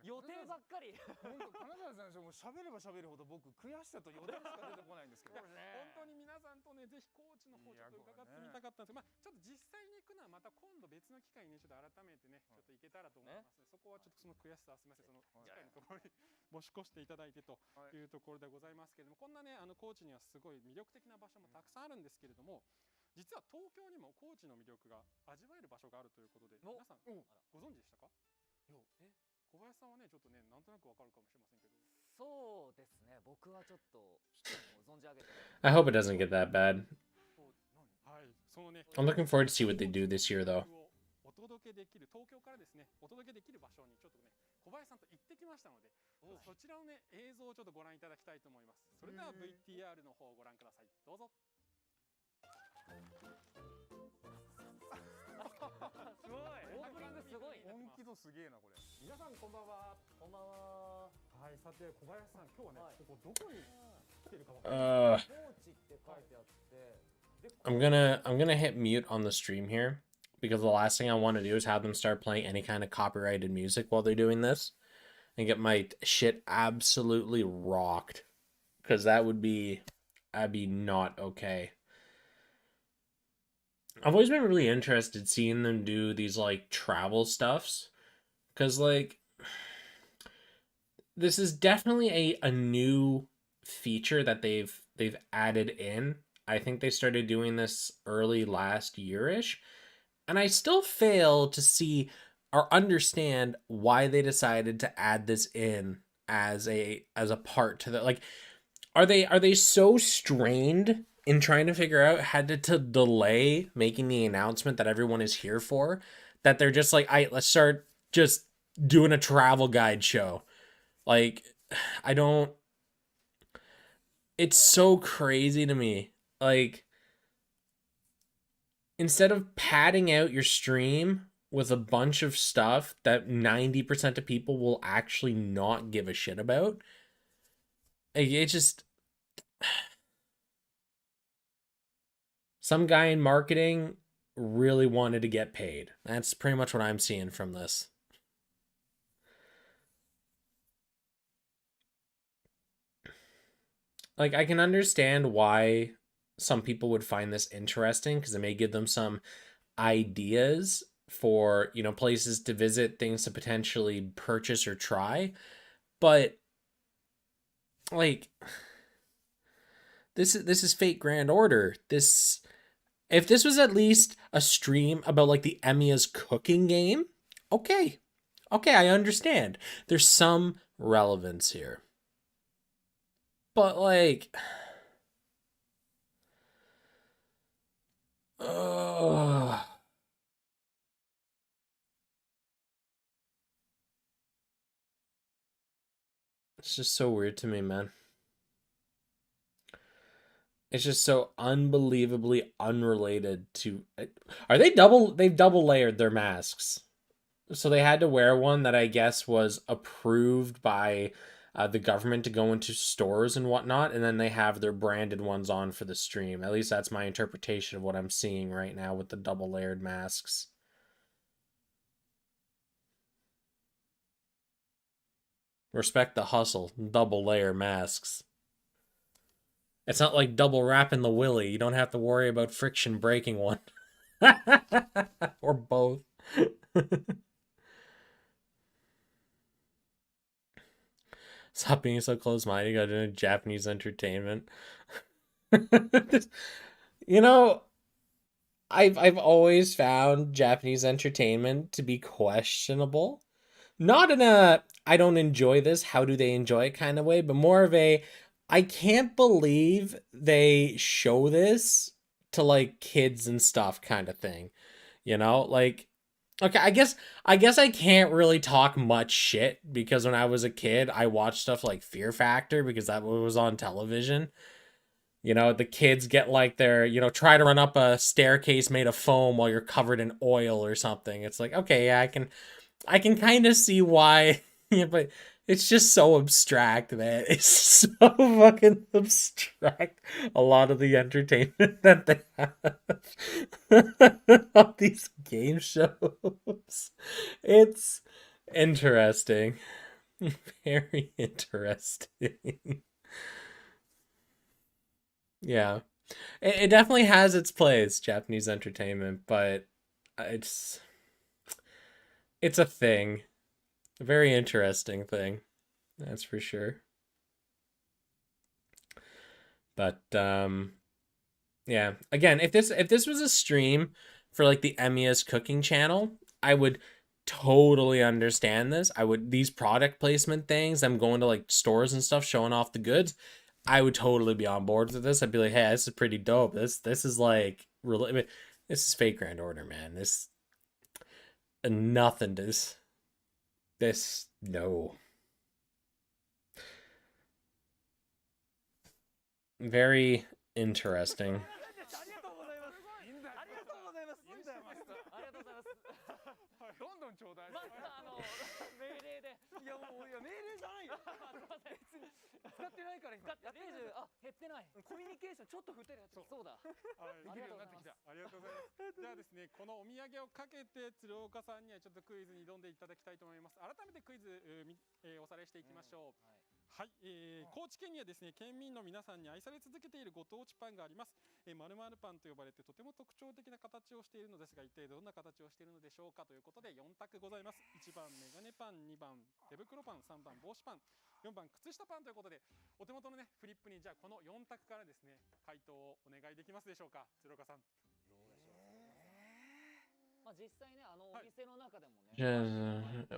予定ばっかり。本当金沢さんもう喋れば喋るほど僕悔しさと予定しか出てこないんですけど。本当に皆さんとねぜひ高知の方ちょっと伺ってみたかったんですけど、まあちょっと実際に行くのはまた今度別の機会にねちょっと改めてねちょっと行けたらと思いますので、そこはちょっとその悔しさはすみません、その次回のところに持ち越していただいてというところでございますけれども、こんなね高知にはすごい魅力的な場所もたくさんあるんですけれども、実は東京にも高知の魅力が味わえる場所があるということで、皆さんご存知でしたか？小林さんはねちょっとねなんとなくわかるかもしれませんけど。そうですね。僕はちょっと存じ上げて。I hope it doesn't get that bad. はい、そのね。I'm looking forward to see what they do this year, though. お届けできる東京からですねお届けできる場所にちょっとね小林さんと行ってきましたので、そちらのね映像をちょっとご覧いただきたいと思います。それでは VTR の方をご覧ください。どうぞ。すごい。オープニングすごい。本気度すげえなこれ。皆さんこんばんは。こんばんは。ははいさて小林さん今日はね、はいここどこに来てるかわかりますか？ 高知って書いてあってで I'm gonna hit mute on the stream here because the last thing I want to do is have them start playing any kind of copyrighted music while they're doing this and get my shit absolutely rocked, because that'd be not okay. I've always been really interested seeing them do these like travel stuffs, because like this is definitely a new feature that they've added in. I think they started doing this early last year-ish, and I still fail to see or understand why they decided to add this in as a part to the, like, are they so strained in trying to figure out how to delay making the announcement that everyone is here for, that they're just like, let's start just doing a travel guide show. Like, I don't, it's so crazy to me. Like, instead of padding out your stream with a bunch of stuff that 90% of people will actually not give a shit about, it just, some guy in marketing really wanted to get paid. That's pretty much what I'm seeing from this. Like, I can understand why some people would find this interesting, because it may give them some ideas for, you know, places to visit, things to potentially purchase or try. But like, this is Fate Grand Order. This, if this was at least a stream about like the Emiya's cooking game, okay. Okay, I understand. There's some relevance here. But like, it's just so weird to me, man. It's just so unbelievably unrelated to. They've double layered their masks. So they had to wear one that I guess was approved by the government to go into stores and whatnot, and then they have their branded ones on for the stream. At least that's my interpretation of what I'm seeing right now with the double layered masks. Respect the hustle. Double layer masks. It's not like double wrapping the willy. You don't have to worry about friction breaking one. Or both. Stop being so close-minded. You gotta do Japanese entertainment. You know, I've always found Japanese entertainment to be questionable. Not in a I don't enjoy this, how do they enjoy it kind of way, but more of a I can't believe they show this to like kids and stuff kind of thing. You know, like, okay, I guess I can't really talk much shit because when I was a kid, I watched stuff like Fear Factor because that was on television. You know, the kids get like their, you know, try to run up a staircase made of foam while you're covered in oil or something. It's like, okay, yeah, I can kind of see why, yeah, but it's just so abstract, man. It's so fucking abstract. A lot of the entertainment that they have on these game shows. It's interesting. Very interesting. Yeah. It definitely has its place, Japanese entertainment, but it's it's a thing. A very interesting thing. That's for sure. But yeah. Again, if this was a stream for like the Emiya's cooking channel, I would totally understand this. I would, these product placement things, I'm going to like stores and stuff showing off the goods. I would totally be on board with this. I'd be like, hey, this is pretty dope. This is like really, this is Fate Grand Order, man. This nothing does. This no. Very interesting. どんどんちょうだい。また命令で。いやもういや命令じゃないよ。使ってないから今。やってる。あ、減ってない。コミュニケーションちょっと増えてるやつ。そうだ。できるようになってきた。ありがとうございます。じゃあですね、このお土産をかけて鶴岡さんにはちょっとクイズに挑んでいただきたいと思います。改めてクイズ、おさらいしていきましょう。はい、高知県にはですね、県民の皆さんに愛され続けているご当地パンがあります。〇〇パンと呼ばれてとても特徴的な形をしているのですが、一体どんな形をしているのでしょうかということで4択ございます。1番メガネパン、2番手袋パン、3番帽子パン、4番靴下パンということで、お手元のねフリップにじゃあこの4択からですね回答をお願いできますでしょうか。鶴岡さん。まあ実際ね、お店の中でもね。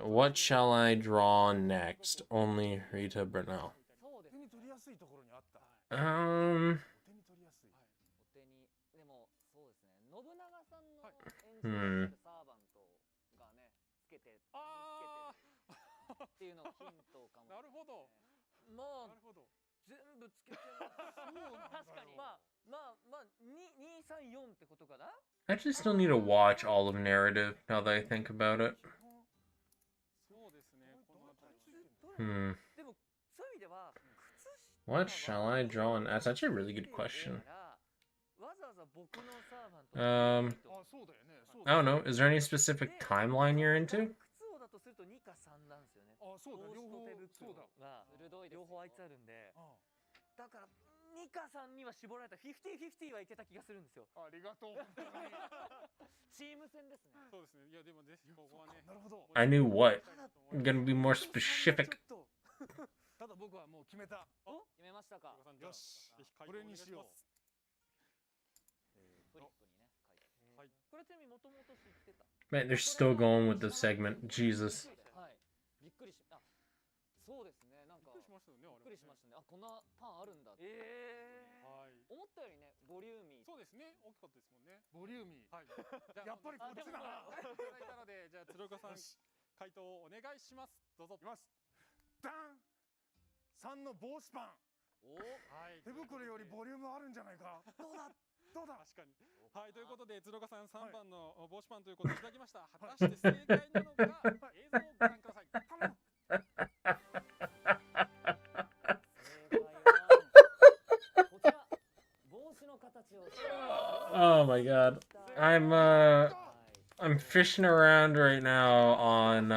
What shall I draw next? Only Rita Bernal. そうです。手に取りやすいところにあった。手に取りやすい。お手に、でもそうですね。信長さんの演じるサーバントがね、つけてるっていうのがヒントかも。なるほど。まあなるほど。全部つけてます。確かに。まあ234ってことかな。I actually still need to watch all of narrative now that I think about it. そうですね。この辺り。でもそういう意味では靴下 What shall I draw? And that's actually a really good question. わざわざ僕のサーバント あ、そうだよね。I don't know. Is there any specific timeline you're into? 靴をだとすると2か3なんですよね。あ、そうだ。両方そうだ。が鋭い両方あいつあるんで。だから2か3には絞られた50-50はいけた気がするんですよ。ありがとう。チーム戦ですね。そうですね。いやでもね、ここはね。なるほど。I knew what. I'm gonna be more specific. ただ僕はもう決めた。決めましたか。よし。これにしよう。フリップにね書いて。はい。これちなみにもともと知ってた。 Man, they're still going with the segment. Jesus. はい。びっくりし、あ、そうですね。なんかびっくりしましたよね。びっくりしましたね。あ、こんなパンあるんだ。はい。思ったよりね、ボリューミー。そうですね。大きかったですもんね。ボリューミー。はい。やっぱりこっちだな。いただいたので、じゃあ鶴岡さん回答をお願いします。どうぞ。いきます。ダン。3の帽子パン。はい。手袋よりボリュームあるんじゃないか。どうだ。どうだ。確かに。はい、ということで鶴岡さん3番の帽子パンということでいただきました。果たして正解なのか、映像をご覧ください。頼む。Oh my god. I'm fishing around right now on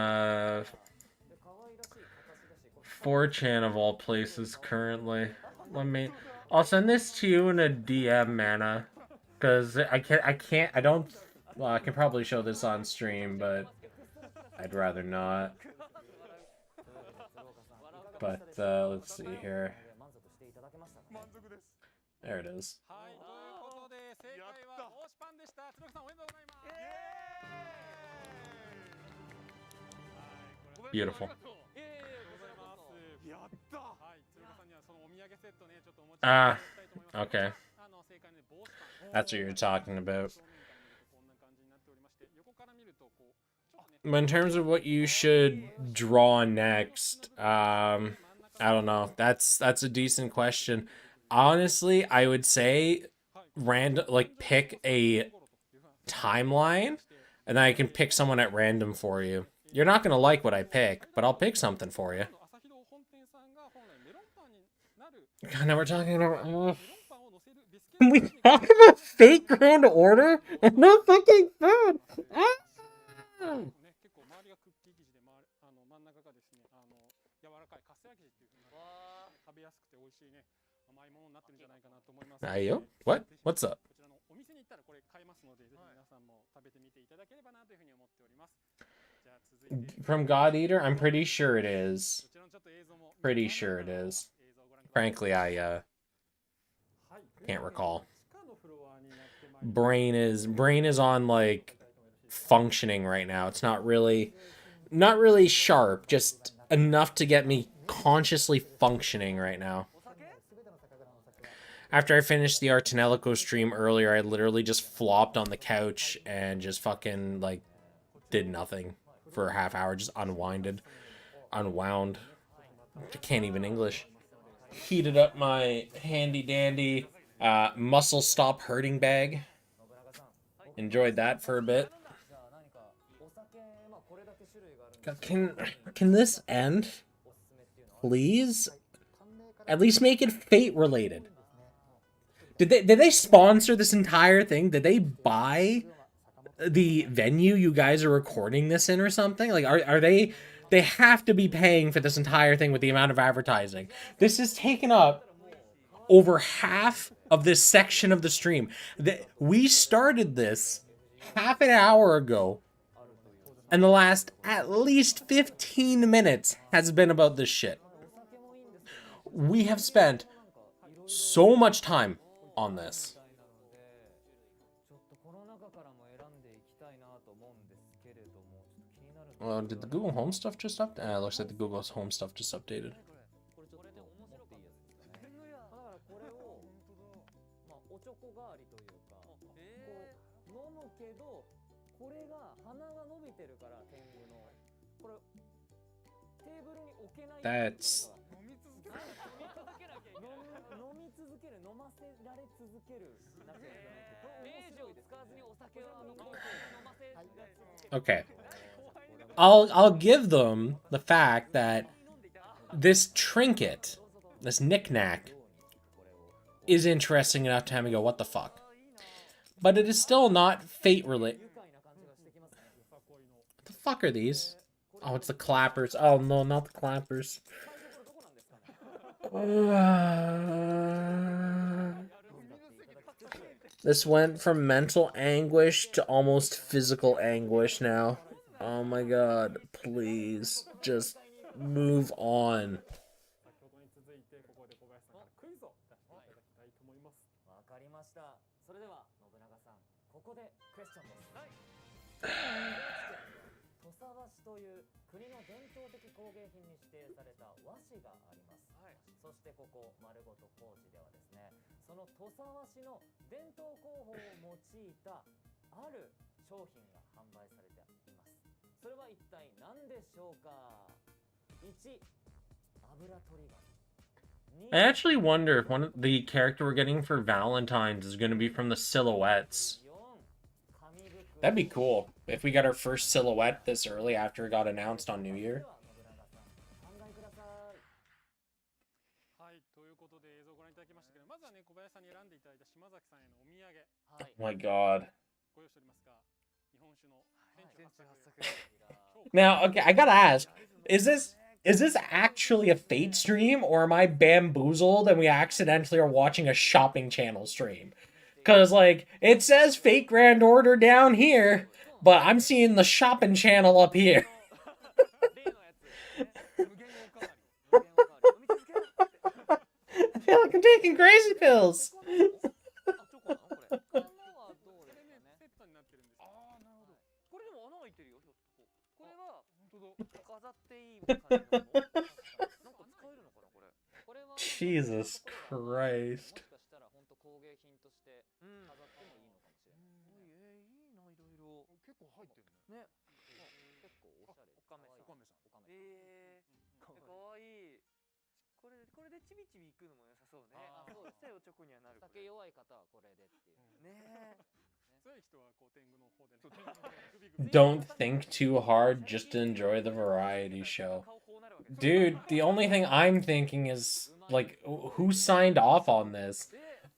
4chan of all places currently. I'll send this to you in a DM, Mana. Cause I can probably show this on stream, but I'd rather not. But let's see here. There it is. Beautiful. Ah, okay. That's what you're talking about. But in terms of what you should draw next, I don't know. That's a decent question. Honestly, I would say pick a timeline and then I can pick someone at random for you. You're not going to like what I pick, but I'll pick something for you. God, now we're talking about... we talk about fake Grand Order and no fucking food! Ah! Ayo? What? What's up? From God Eater? I'm pretty sure it is. Pretty sure it is. Frankly, I can't recall. Brain is on like functioning right now. It's not really sharp, just enough to get me consciously functioning right now. After I finished the Artanelico stream earlier, I literally just flopped on the couch and just fucking, like, did nothing for a half hour. Just unwound. I can't even English. Heated up my handy-dandy muscle stop hurting bag. Enjoyed that for a bit. Can this end? please? At least make it Fate related. Did they sponsor this entire thing? Did they buy the venue you guys are recording this in or something? Like, are they have to be paying for this entire thing with the amount of advertising. This has taken up over half of this section of the stream. We started this half an hour ago, and the last at least 15 minutes has been about this shit. We have spent so much time on this. Did the Google Home stuff just update? Looks like the Google's Home stuff just updated. That's... Okay. I'll give them the fact that this trinket, this knickknack, is interesting enough to have me go, what the fuck? But it is still not fate related. What the fuck are these? Oh, it's the clappers. Oh no, not the clappers. This went from mental anguish to almost physical anguish now. Oh my god, please, just move on. I actually wonder if one of the character we're getting for Valentine's is going to be from the silhouettes. That'd be cool if we got our first silhouette this early after it got announced on New Year. Oh my god. Now, okay, I gotta ask, is this actually a Fate stream, or am I bamboozled and we accidentally are watching a shopping channel stream? Because, like, it says Fate Grand Order down here, but I'm seeing the shopping channel up here. I feel like I'm taking crazy pills. Jesus Christ. Don't think too hard, just enjoy the variety show. Dude, the only thing I'm thinking is, like, who signed off on this?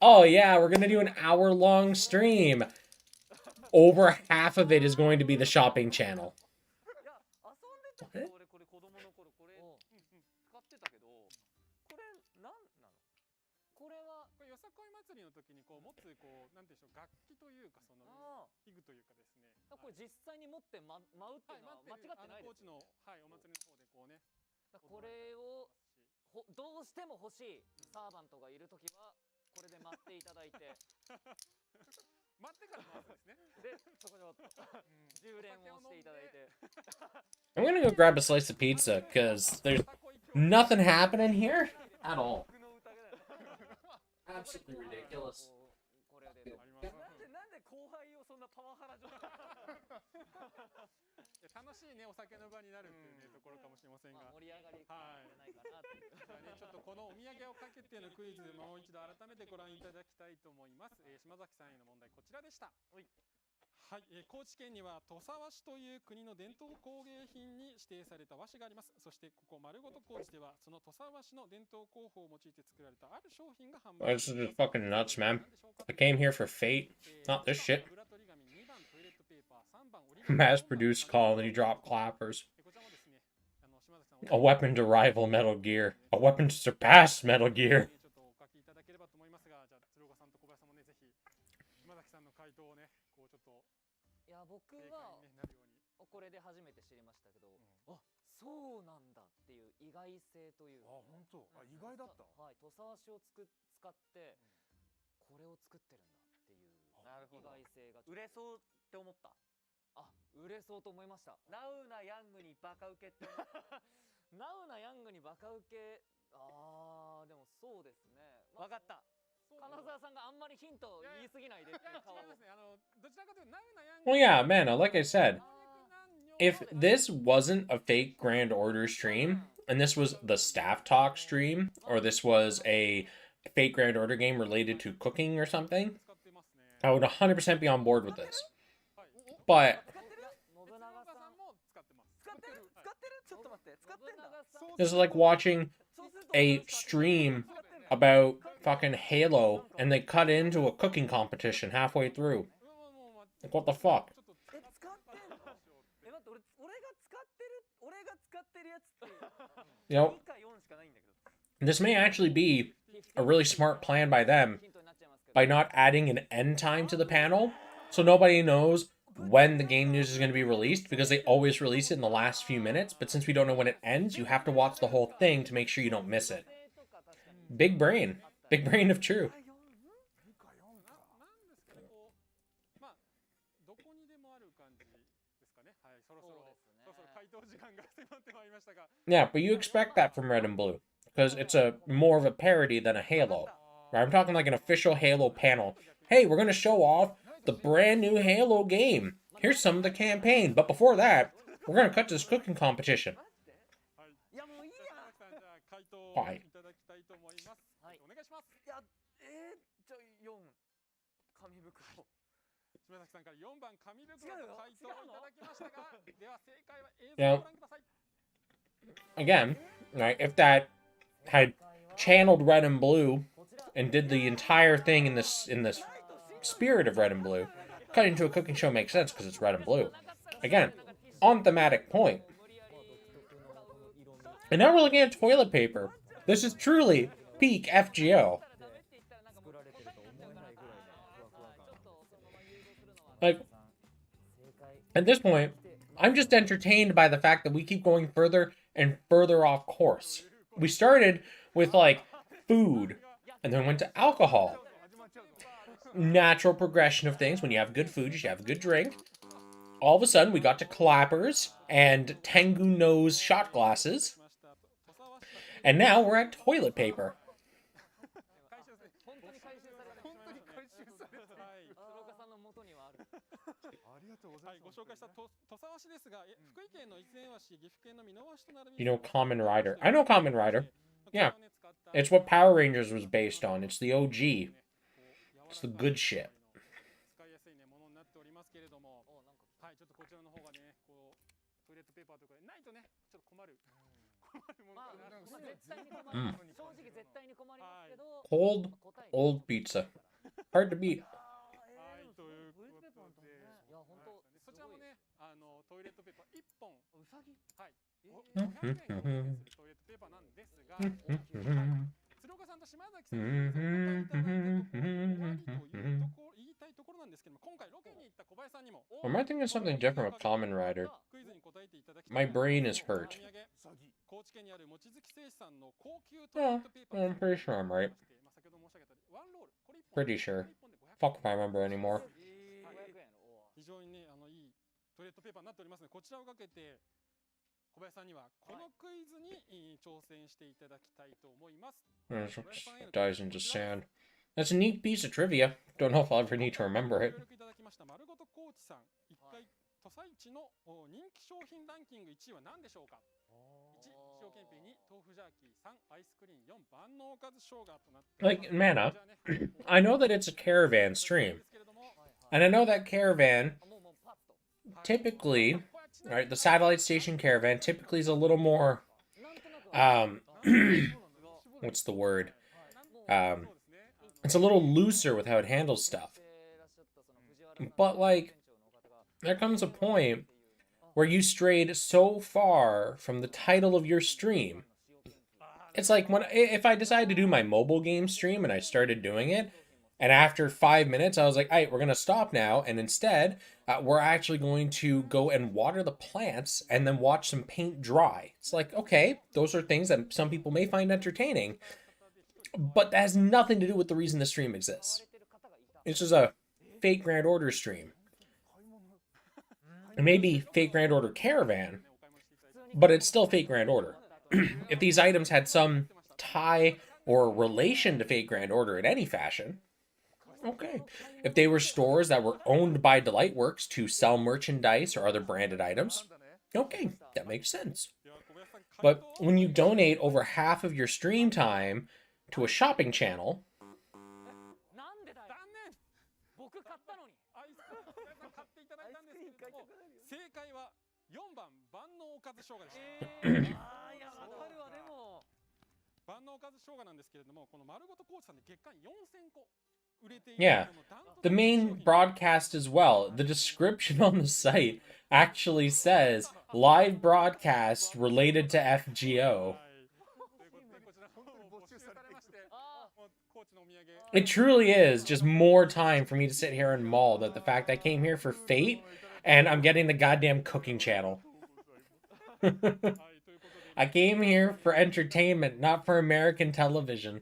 Oh yeah, we're gonna do an hour-long stream. Over half of it is going to be the shopping channel. What? I'm gonna go grab a slice of pizza, because there's nothing happening here at all. Absolutely ridiculous. はい、高知県には土佐和紙という国の伝統工芸品に指定された和紙があります。そしてここ丸ごと高知ではその土佐和紙の伝統工法を用いて作られたある商品が販売 This is just fucking nuts, man. I came here for fate, not this shit. Mass-produced colony drop clappers. A weapon to rival Metal Gear. A weapon to surpass Metal Gear. いや僕はこれで初めて知りましたけど、あ、そうなんだっていう意外性というか、あ、本当。あ、意外だった。はい、土佐和紙を使ってこれを作ってるんだっていう意外性が売れそうって思った。あ、売れそうと思いました。ナウなヤングにバカウケって思った。ナウなヤングにバカウケ、あーでもそうですね。わかった。金沢さんがあんまりヒント言いすぎないでっていう顔。 Well, yeah, man, like I said, if this wasn't a fake Grand Order stream, and this was the staff talk stream, or this was a fake Grand Order game related to cooking or something, I would 100% be on board with this. But this is like watching a stream about fucking Halo, and they cut into a cooking competition halfway through. Like, what the fuck? You know, this may actually be a really smart plan by them by not adding an end time to the panel, so nobody knows when the game news is going to be released, because they always release it in the last few minutes, but since we don't know when it ends, you have to watch the whole thing to make sure you don't miss it. Big brain. Big brain of true. 答時間が迫ってまいりましたが、 Yeah, but you expect that from Red and Blue, because it's a more of a parody than a Halo. Right? I'm talking like an official Halo panel. Hey, we're going to show off the brand new Halo game. Here's some of the campaign, but before that, we're going to cut to this cooking competition. いやもういいや。回答をはいいただきたいと思います。はい、お願いします。いや、じゃあ4紙袋。島崎さんから4番紙袋の回答をいただきましたが、では正解は映像 Yeah. をご覧ください。 Again, right, if that had channeled Red and Blue and did the entire thing in this spirit of Red and Blue, cutting to a cooking show makes sense because it's Red and Blue. Again, on thematic point. And now we're looking at toilet paper. This is truly peak FGO. Like, at this point, I'm just entertained by the fact that we keep going further and further off course. We started with, like, food, and then went to alcohol. Natural progression of things. When you have good food, you should have a good drink. All of a sudden, we got to clappers and Tengu nose shot glasses. And now we're at toilet paper. はい、ご紹介した土佐和紙ですが、福井県の一年和紙、岐阜県の美濃和紙となる You know Kamen Rider. I know Kamen Rider. Yeah. It's what Power Rangers was based on. It's the OG. It's the good shit. 使いやすいねものになっておりますけれども、はい、ちょっとこちらの方がね、こうトイレットペーパーとかないとね、ちょっと困るものかな。絶対に困ります。正直絶対に困りますけど。 Cold, old pizza. Hard to beat. はい、ということで、いや本当そちらもね、トイレットペーパー1本、うさぎ、はい、500円購入するトイレットペーパーなんですが、はい、鶴岡さんと島崎さんにお答えいただいたところ終わりというところ言いたいところなんですけども、今回ロケに行った小林さんにも Am I thinking of something different with Kamen Rider? クイズに答えていただきたい My brain is hurt. 高知県にある望月製紙さんの高級トイレ Yeah, ットペーパー I'm pretty sure I'm right. 先ほど申し上げたワンロール、これ1本 Pretty sure. これ1本で500 Fuck if I remember anymore. 500円。非常にね、いいトイレットペーパーになっておりますので、こちらをかけて小林さんにはこのクイズに挑戦していただきたいと思います。 It dies into sand. That's a neat piece of trivia. Don't know if I'll ever need to remember it. ご協力いただきました丸ごと高知さん、一回土佐市の人気商品ランキング1位は何でしょうか。1、塩けんぴ2、豆腐ジャーキー3、アイスクリーン4、万能おかず生姜となっております。 Like, Mana, I know that it's a caravan stream. And I know that caravan typically, right, the satellite station caravan typically is a little more, what's the word? It's a little looser with how it handles stuff. But, like, there comes a point where you strayed so far from the title of your stream. It's like if I decided to do my mobile game stream and I started doing it, and after 5 minutes I was like, all right, we're going to stop now, and instead we're actually going to go and water the plants and then watch some paint dry. It's like, okay, those are things that some people may find entertaining, but that has nothing to do with the reason the stream exists. It's just a fake Grand Order stream. It may be fake Grand Order Caravan, but it's still fake Grand Order. If these items had some tie or relation to fake Grand Order in any fashion, okay. If they were stores that were owned by Delightworks to sell merchandise or other branded items, okay, that makes sense. But when you donate over half of your stream time to a shopping channel, yeah, the main broadcast as well. The description on the site actually says live broadcast related to FGO. It truly is just more time for me to sit here and maul that the fact I came here for Fate and I'm getting the goddamn cooking channel. I came here for entertainment, not for American television.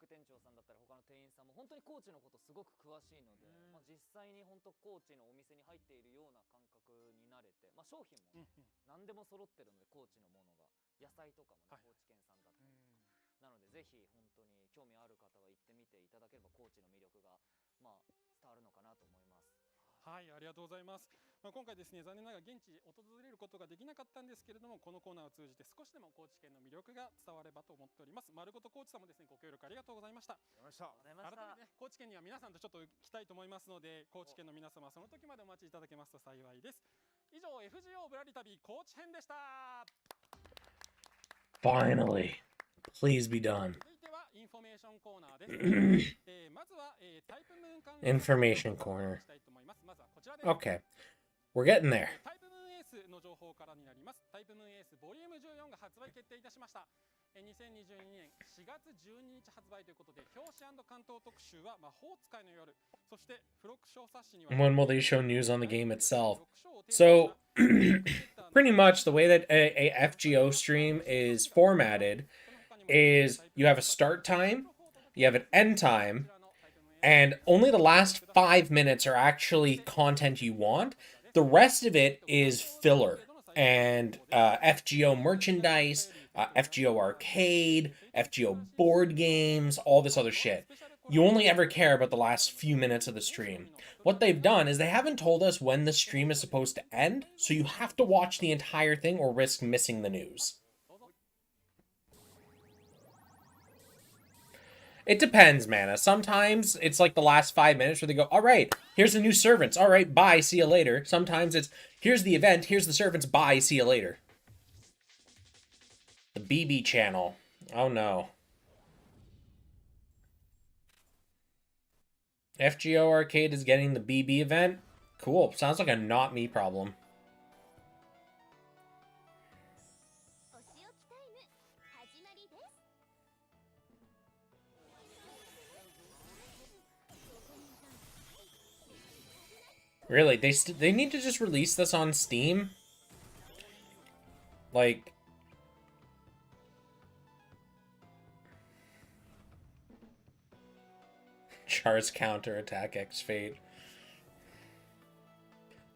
副店長さんだったり他の店員さんも本当にコーチのことすごく詳しいので、実際に本当コーチのお店に入っているような感覚になれて、商品も、何でも揃ってるのでコーチのものが野菜とかも、高知県産だったりとか、なのでぜひ本当に興味ある方は行ってみていただければ高知の魅力が伝わるのかなと思います。はい、ありがとうございます。今回ですね、残念ながら現地訪れることができなかったんですけれども、このコーナーを通じて少しでも高知県の魅力が伝わればと思っております。丸ごと高知さんもですね、ご協力ありがとうございました。改めてね、高知県には皆さんとちょっと来たいと思いますので、高知県の皆様その時までお待ちいただけますと幸いです。以上 FGO ぶらり旅高知編でした。Finally, please be done. 続いてはインフォメーションコーナーです。まずはタイプムーン関連 Information corner. したいと思います。まずはこちらです。 Okay, we're getting there. タイプムーンエースの情報からになります。タイプムーンエースボリューム14が発売決定いたしました。2022年4月12日発売ということで、表紙&関東特集は魔法使いの夜、そして付録小冊子には When will they show news on the game itself? So, pretty much the way that a FGO stream is formatted is you have a start time, you have an end time, and only the last 5 minutes are actually content you want. The rest of it is filler and FGO merchandise, FGO arcade, FGO board games, all this other shit. You only ever care about the last few minutes of the stream. What they've done is they haven't told us when the stream is supposed to end, so you have to watch the entire thing or risk missing the news. It depends, Mana. Sometimes it's like the last 5 minutes where they go, all right, here's the new servants. All right, bye, see you later. Sometimes it's, here's the event, here's the servants, bye, see you later. The BB channel. Oh no. FGO Arcade is getting the BB event? Cool. Sounds like a not me problem. Really? They need to just release this on Steam? Like... Char's counterattack X Fate.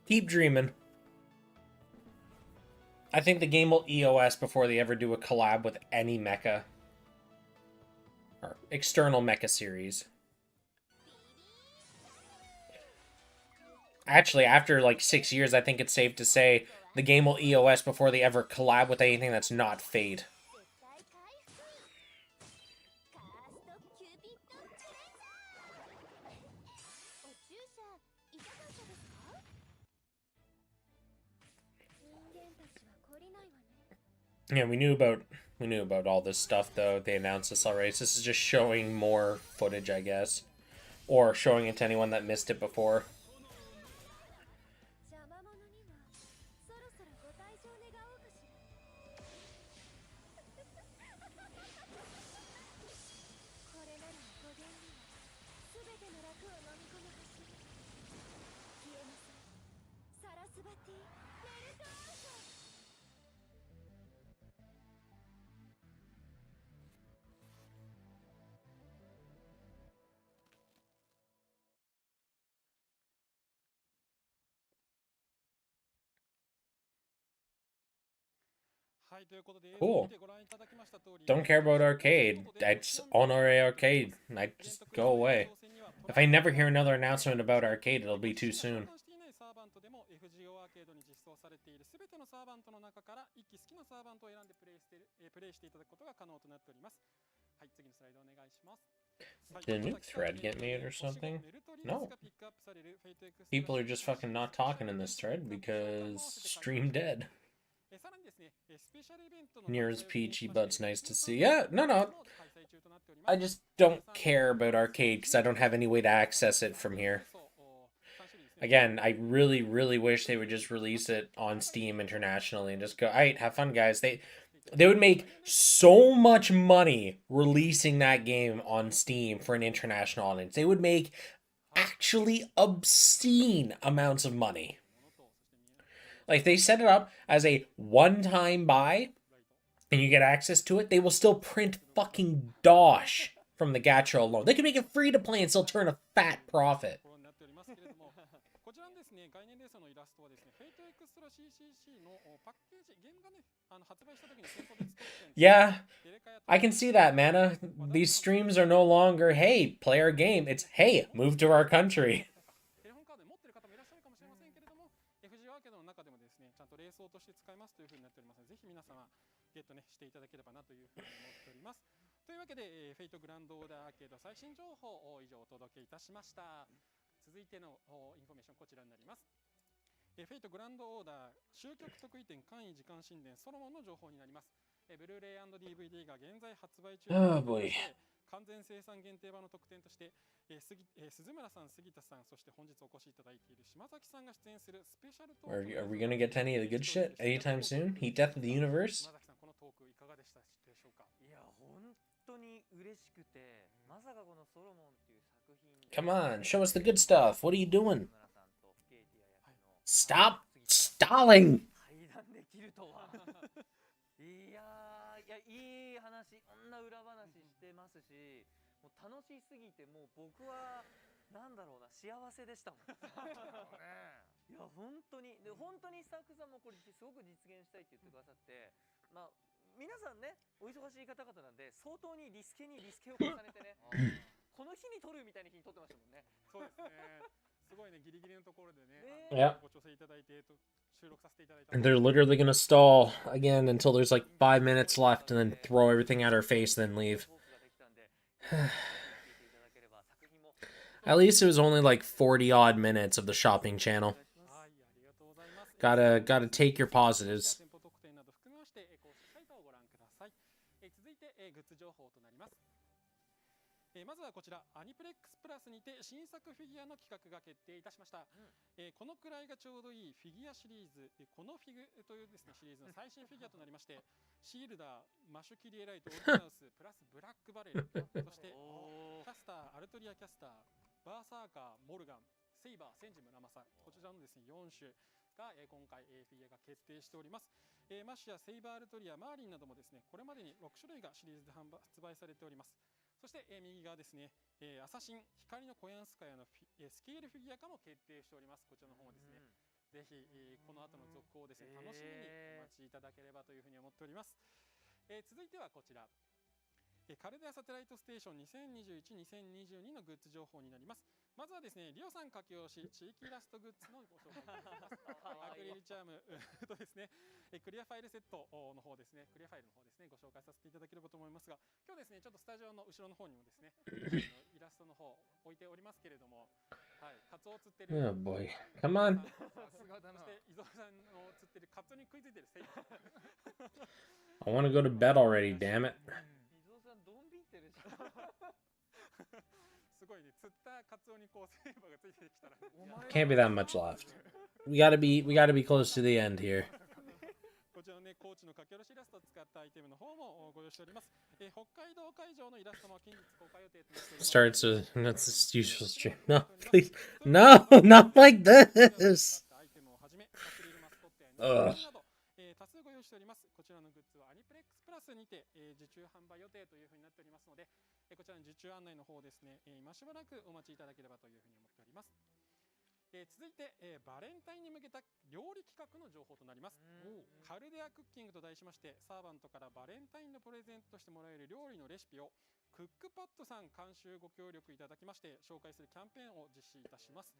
Keep dreaming. I think the game will EOS before they ever do a collab with any mecha. Or external mecha series. Actually, after like 6 years, I think it's safe to say the game will EOS before they ever collab with anything that's not Fate. Yeah, we knew about all this stuff though. They announced this already. So this is just showing more footage, I guess, or showing it to anyone that missed it before. 邪魔者にはそろそろご退場願おうかしら。これなら語源には全ての楽を飲み込むかしら。消えなさい。サラスバティ・メルトアウト。はい、ということで、 Cool. 見てご覧いただきました通り、 Don't care about arcade. That's Honore Arcade. I just go away. If I never hear another announcement about arcade, it'll be too soon. サーバントでも FGO アーケードに実装されているすべてのサーバントの中から一機好きなサーバントを選んでプレイしていただくことが可能となっております。はい、次のスライドお願いします。 Did a new thread get made or something? No. People are just fucking not talking in this thread because stream dead. Near's peachy, but it's nice to see. Yeah, no. I just don't care about arcade because I don't have any way to access it from here. Again, I really, really wish they would just release it on Steam internationally and just go, alright, have fun, guys. They would make so much money releasing that game on Steam for an international audience. They would make actually obscene amounts of money. Like, they set it up as a one-time buy, and you get access to it, they will still print fucking dosh from the gacha alone. They can make it free to play and still turn a fat profit. Yeah, I can see that, Mana. These streams are no longer, hey, play our game. It's, hey, move to our country. レースとして使いますというふうになっておりますので、ぜひ皆様ゲットねしていただければなというふうに思っております。というわけで、フェイトグランドオーダーアーケード最新情報を以上お届けいたしました。続いてのインフォメーションこちらになります。フェイトグランドオーダー終局特異点簡易時間神殿ソロモンの情報になります。ブルーレイ&DVD が現在発売中で完全生産限定版の特典として鈴村さん、杉田さん、そして本日お越しいただいている島崎さんが出演するスペシャルトーク。Are we gonna get to any of the good shit anytime soon? Heat Death of the Universe? 島崎さん、このトークいかがでしたでしょうか？いや、本当に嬉しくて、まさかこのソロモンっていう作品。Come on, show us the good stuff. What are you doing? Stop stalling! 対談できるとは。いい話、こんな裏話してますし、もう楽しすぎて、もう僕はなんだろうな、幸せでしたもん。いや本当にスタッフさんもこれすごく実現したいって言ってくださって、まあ皆さんね、お忙しい方々なんで相当にリスケを重ねてね、この日に撮るみたいな日に撮ってましたもんね。そうですね。すごいね、ギリギリのところでね、ご調整いただいて収録させていただいた。And they're literally gonna stall again until there's like 5 minutes left and then throw everything at our face and then leave. At least it was only like 40 odd minutes of the shopping channel. Gotta take your positives. まずはこちらアニプレックスプラスにて新作フィギュアの企画が決定いたしました。このくらいがちょうどいいフィギュアシリーズ、このフィグというですねシリーズの最新フィギュアとなりまして、シールダー、マシュキリエライト、オルティナウスプラスブラックバレル、そしてキャスター、アルトリアキャスター、バーサーカー、モルガン、セイバー、センジム、ラマサ、こちらのですね4種が今回フィギュアが決定しております。マッシュやセイバー、アルトリア、マーリンなどもですねこれまでに6種類がシリーズで発売されております。そして、右側ですね、アサシン光のコヤンスカヤのスケールフィギュア化も決定しております。こちらの方もですね、ぜひ、この後の続報をですね楽しみにお待ちいただければというふうに思っております。続いてはこちら、カルデアサテライトステーション2021-2022のグッズ情報になります。まずはですね、リオさん書き下ろし地域イラストグッズのご紹介になります。アクリルチャームとですね、クリアファイルセットの方ですね、クリアファイルの方ですね、ご紹介させていただければと思いますが、今日ですね、ちょっとスタジオの後ろの方にもですね、イラストの方置いておりますけれども、はい、カツオを釣ってる。Oh boy, come on. そして伊沢さんの釣ってるカツオに食いついてるセイバー。I want to go to bed already, damn it. 伊蔵さんドン引いてるじゃん。すごいね、釣ったカツオにこうセーバーがついてきたら Can't be that much left. We gotta be close to the end here. こちらのね、高知の書き下ろしイラストを使ったアイテムの方もご用意しております。北海道会場のイラストも近日公開予定となっております。 Starts with that's this usual stream. No, please. No, not like this. アイテムをはじめ、アクリルマスコットや Ugh. など、多数ご用意しております。こちらのグッズはアニプレックスプラスにて、受注販売予定というふうになっておりますので、こちらの受注案内の方ですね、今しばらくお待ちいただければというふうに思っております。続いて、バレンタインに向けた料理企画の情報となります。カルデアクッキングと題しまして、サーバントからバレンタインのプレゼントとしてもらえる料理のレシピをクックパッドさん監修ご協力いただきまして紹介するキャンペーンを実施いたします。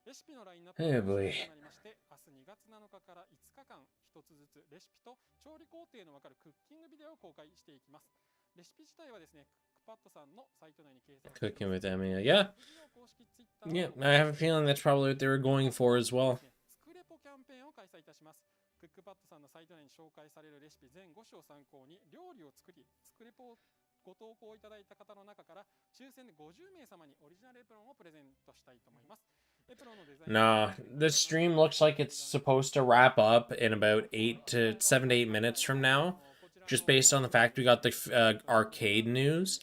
レシピのラインナップ Hey, が boy. となりまして、明日2月7日から5日間一つずつレシピと調理工程のわかるクッキングビデオを公開していきます。レシピ自体はですね、クックパッドさんのサイト内に掲載。 Cooking with Emmy. Yeah. 公式 Twitter Yeah, I have a feeling that's probably what they were going for as well. 作レポキャンペーンを開催いたします。クックパッドさんのサイト内に紹介されるレシピ全5種を参考に料理を作り、作レポをご投稿いただいた方の中から抽選で50名様にオリジナルエプロンをプレゼントしたいと思います。エプロンのデザイン Nah, this stream looks like it's supposed to wrap up in about 7 to 8 minutes from now, just based on the fact we got the arcade news.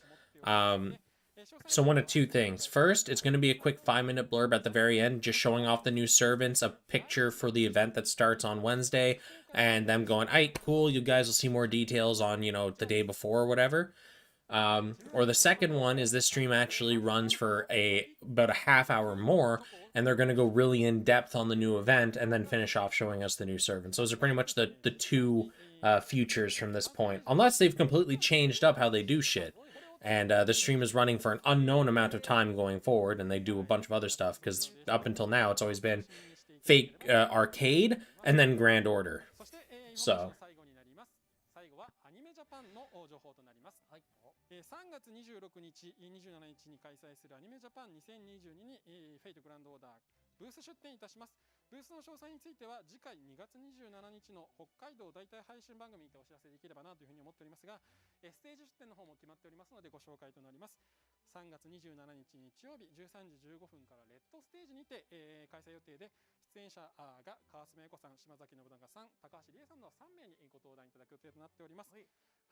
So one of two things. First, it's going to be a quick 5-minute blurb at the very end, just showing off the new servants, a picture for the event that starts on Wednesday, and them going, "Aight, cool, you guys will see more details on, you know, the day before or whatever." Or the second one is this stream actually runs for about a half hour more, and they're going to go really in depth on the new event and then finish off showing us the new servants. Those are pretty much the two futures from this point, unless they've completely changed up how they do shit. And the stream is running for an unknown amount of time going forward, and they do a bunch of other stuff, because up until now it's always been fake arcade and then Grand Order. So 3月26日、27日に開催するアニメジャパン2022に、フェイトグランドオーダーブース出展いたします。ブースの詳細については次回2月27日の北海道大体配信番組にてお知らせできればなというふうに思っておりますが、ステージ出展の方も決まっておりますのでご紹介となります。3月27日日曜日13時15分からレッドステージにて、開催予定で、出演者が川澄英子さん、島崎信長さん、高橋理恵さんの3名にご登壇いただく予定となっております。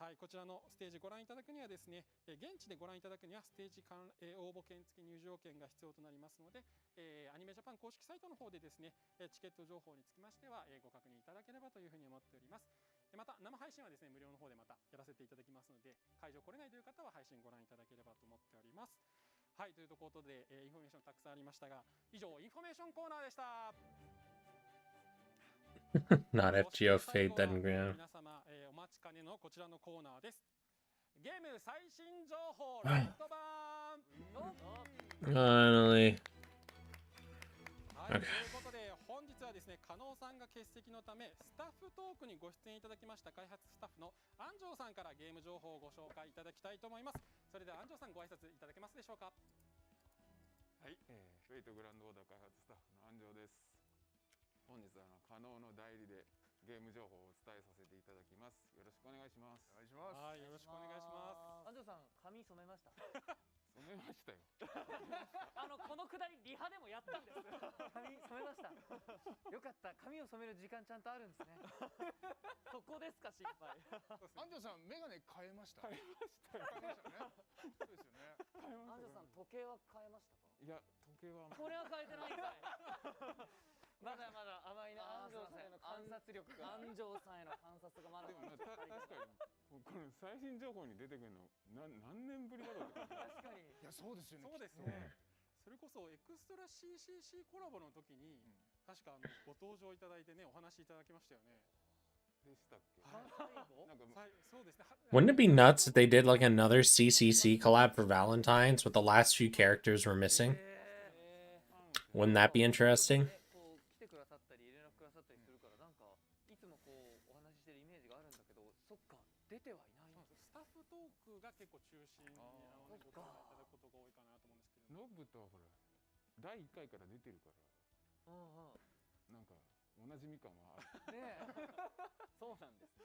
はい、こちらのステージご覧いただくにはですね、現地でご覧いただくにはステージ応募券付き入場券が必要となりますので、アニメジャパン公式サイトの方でですね、チケット情報につきましては、ご確認いただければというふうに思っております。また生配信はですね、無料の方でまたやらせていただきますので、会場来れないという方は配信ご覧いただければと思っております。はい、ということで、インフォメーションたくさんありましたが、以上インフォメーションコーナーでした。not FGO Fate then Grand. 皆様、お待ちかねのこちらのコーナーです。ゲーム最新情報ライト版。Finally. はい、ということで本日はですね、加納さんが欠席のためスタッフトークにご出演いただきました開発スタッフの安城さんからゲーム情報をご紹介いただきたいと思います。それでは安城さん、ご挨拶いただけますでしょうか。はい、フェイトグランドオーダー開発スタッフの安城です。本日は加納の代理でゲーム情報をお伝えさせていただきます。よろしくお願いします。はい、よろしくお願いします。安城さん、髪染めました。染めましたよ。このくだりリハでもやったんです。髪染めました。よかった。髪を染める時間ちゃんとあるんですね。そこですか、心配。安城さん、メガネ変えました。変えましたよ。変えましたね。そうですよね。安城さん、時計は変えましたか。いや、時計は。これは変えてないんかい。まだまだ甘いな、安城さんへの観察力が。安城さんへの観察がまだ。でも確かにこの最新情報に出てくるの何年ぶりだろうって感じ。確かに。いや、そうですよね。そうですね。それこそエクストラ CCC コラボの時に、確かご登場いただいてね、お話いただきましたよね。でしたっけ。そうですね。Wouldn't it be nuts if they did like another CCC collab for Valentine's with the last few characters we're missing? Wouldn't that be interesting? 来てくださったり連絡くださったりするからなんかいつもこうお話ししてるイメージがあるんだけど、そっか出てはいない。スタッフトークが結構中心にご登場いただくことが多いかなと思うんですけど。ノブとほら第1回から出てるから、なんかおなじみ感はある。ねそうなんですね。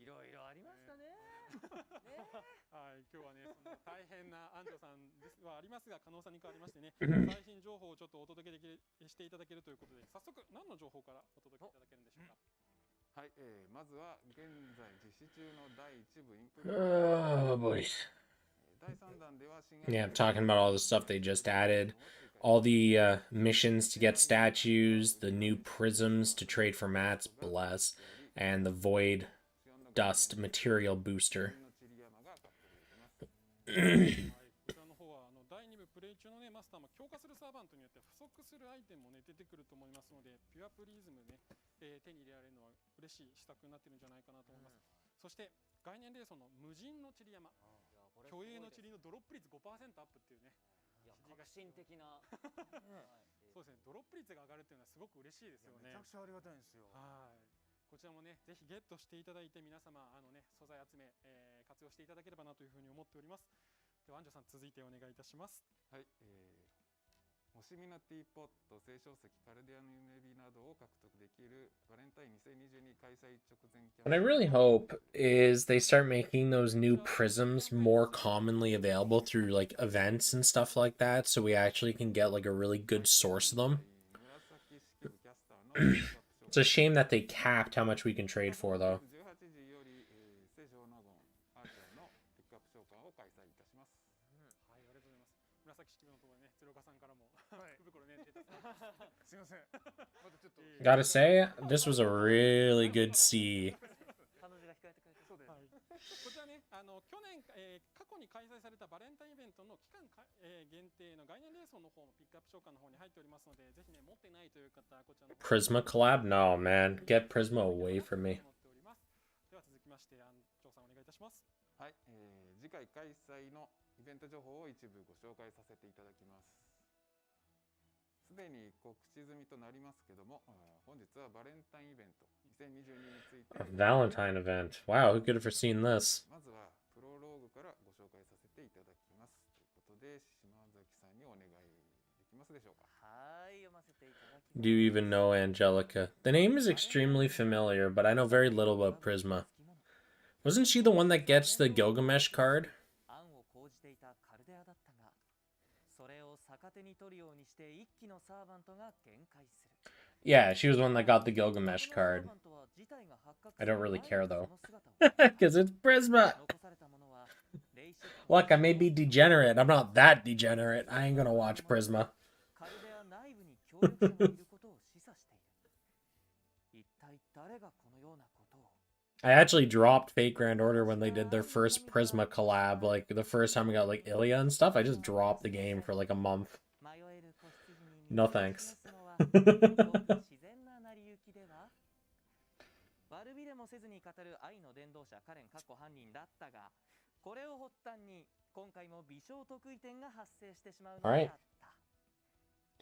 いろいろありましたね。ねはい、今日はね、その大変な安藤さんですはありますが、加納さんに代わりましてね、最新情報をちょっとお届けできしていただけるということで、早速何の情報からお届けいただけるんでしょうか。はい、まずは現在実施中の第1部インプ Oh, boys. 第3弾では新 Yeah, talking about all the stuff they just added. All the missions to get statues, the new prisms to trade for mats, bless, and the void dust material booster. はい、こちらの方は第2部プレイ中のね、マスターも強化するサーバントによって不足するアイテムもね、出てくると思いますので、ピュアプリズムね、手に入れられるのは嬉しい施策になってるんじゃないかなと思います。そして概念レーソンの無人のチリ山、虚栄のチリのドロップ率 5% アップっていうね、革新的な、はい、そうですね、ドロップ率が上がるっていうのはすごく嬉しいですよね。めちゃくちゃありがたいんですよ。はい。こちらもね、ぜひゲットしていただいて、皆様素材集め、活用していただければなというふうに思っております。では安城さん、続いてお願いいたします。はい、星見のティーポット、聖書石、カルデアの夢火などを獲得できるバレンタイン2022開催直前キャンペーン。 What I really hope is they start making those new prisms more commonly available through like events and stuff like that, so we actually can get like a really good source of them. It's a shame that they capped how much we can trade for, though. 18時より、聖書ナゴンアーチャーのピックアップ召喚を開催いたします。はい、ありがとうございます。紫式部のところでね、鶴岡さんからも、福袋ね、出たすいません。またちょっと Gotta say, this was a really good sea. 彼女が控えてくれて、そうです。はい、こちらね、去年、過去に開催されたバレンタインイベントの期間限定の概念レーソンの方のピックアップ召喚の方に入っておりますので、ぜひね、持ってないという方、こちらの Prisma collab? No, man. Get Prisma away from me. では続きまして、安城さんお願いいたします。はい、次回開催のイベント情報を一部ご紹介させていただきます。すでに告知済みとなりますけども、本日はバレンタインイベント2022について Valentine event. Wow, who could have foreseen this? まずはプロローグからご紹介させていただきます。ということで、島崎さんにお願いできますでしょうか。はい、読ませていただきます。 Do you even know Angelica? The name is extremely familiar, but I know very little about Prisma. Wasn't she the one that gets the Gilgamesh card? 案を講じていたカルデアだったが、それを逆手に取るようにして一機のサーバントが限界する。 Yeah, she was the one that got the Gilgamesh card. I don't really care, though. Because it's Prisma! Look, I may be degenerate. I'm not that degenerate. I ain't gonna watch Prisma. I actually dropped Fate Grand Order when they did their first Prisma collab. Like, the first time we got, like, Ilya and stuff, I just dropped the game for, like, a month. No thanks. 悪びれもせずに語る愛の伝道者カレン過去犯人だったが、これを発端に今回も微小得意点が発生してしまうのであっ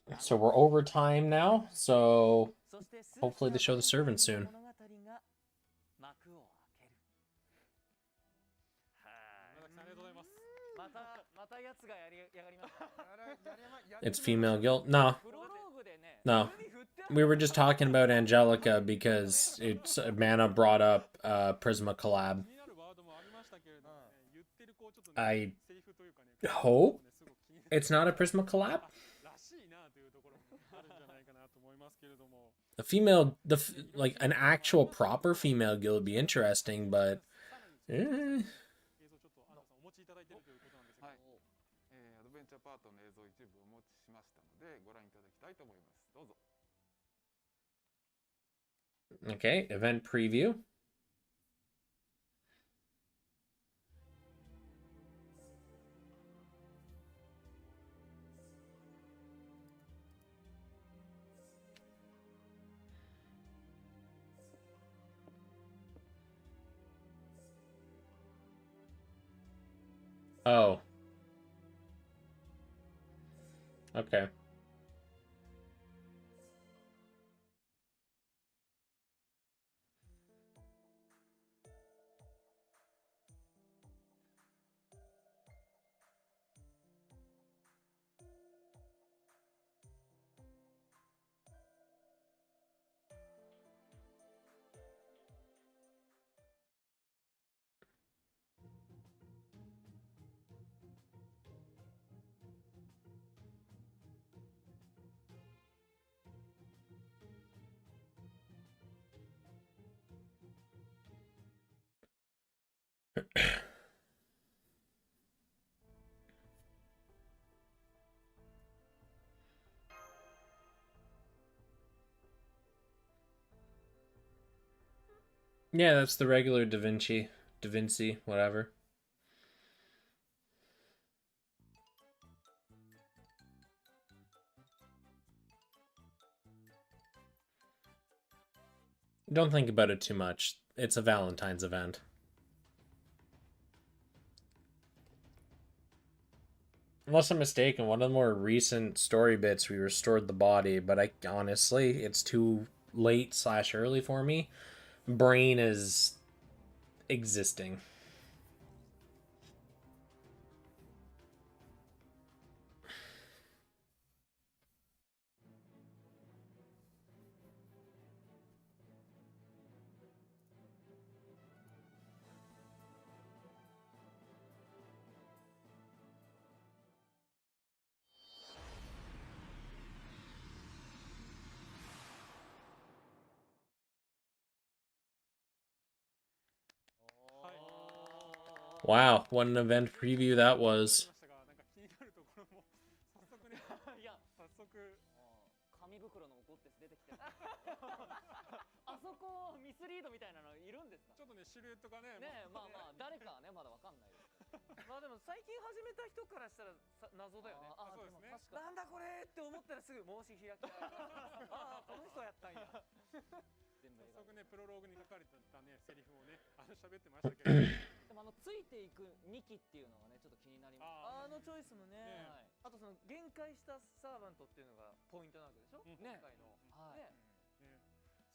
た。 So we're over time now, so hopefully they show the servant soon. 幕を開ける。ありがとうございます。またやつがやがりました。 It's female guild? No. プロローグでね、 No. We were just talking about Angelica because it's Mana brought up Prisma collab. 気になるワードもありましたけれどもね、言ってるこうちょっとね、 I セリフというかね、 hope すごく気になる it's not a Prisma collab. らしいなというところもあるんじゃないかなと思いますけれども。 A female, like an actual proper female guild would be interesting, but 映像ちょっと安藤さんお持ちいただいているということなんですが、はい、アドベンチャーパートの映像一部お持ちしましたのでご覧いただきたいと思います。どうぞ。 okay, event preview. Oh. Okay. Yeah, that's the regular Da Vinci, whatever. Don't think about it too much. It's a Valentine's event. Unless I'm mistaken, one of the more recent story bits we restored the body, but I honestly, it's too late/early for me. Brain is existing. Wow, what an event preview that was. いや早速紙袋の怒って出てきてあそこミスリードみたいなのいるんですか？ちょっとねシルエットがねねえまあまあ誰かはねまだわかんないですまあでも最近始めた人からしたら謎だよね。あそうですねでも確かなんだこれって思ったらすぐ申し開きああこの人やったんや。全部早速ねプロローグに書かれてたねセリフをね喋ってましたけれどでもついていく2期っていうのがねちょっと気になりますあのチョイスもね。はいあとその限界したサーバントっていうのがポイントなわけでしょ。今回の。はいね。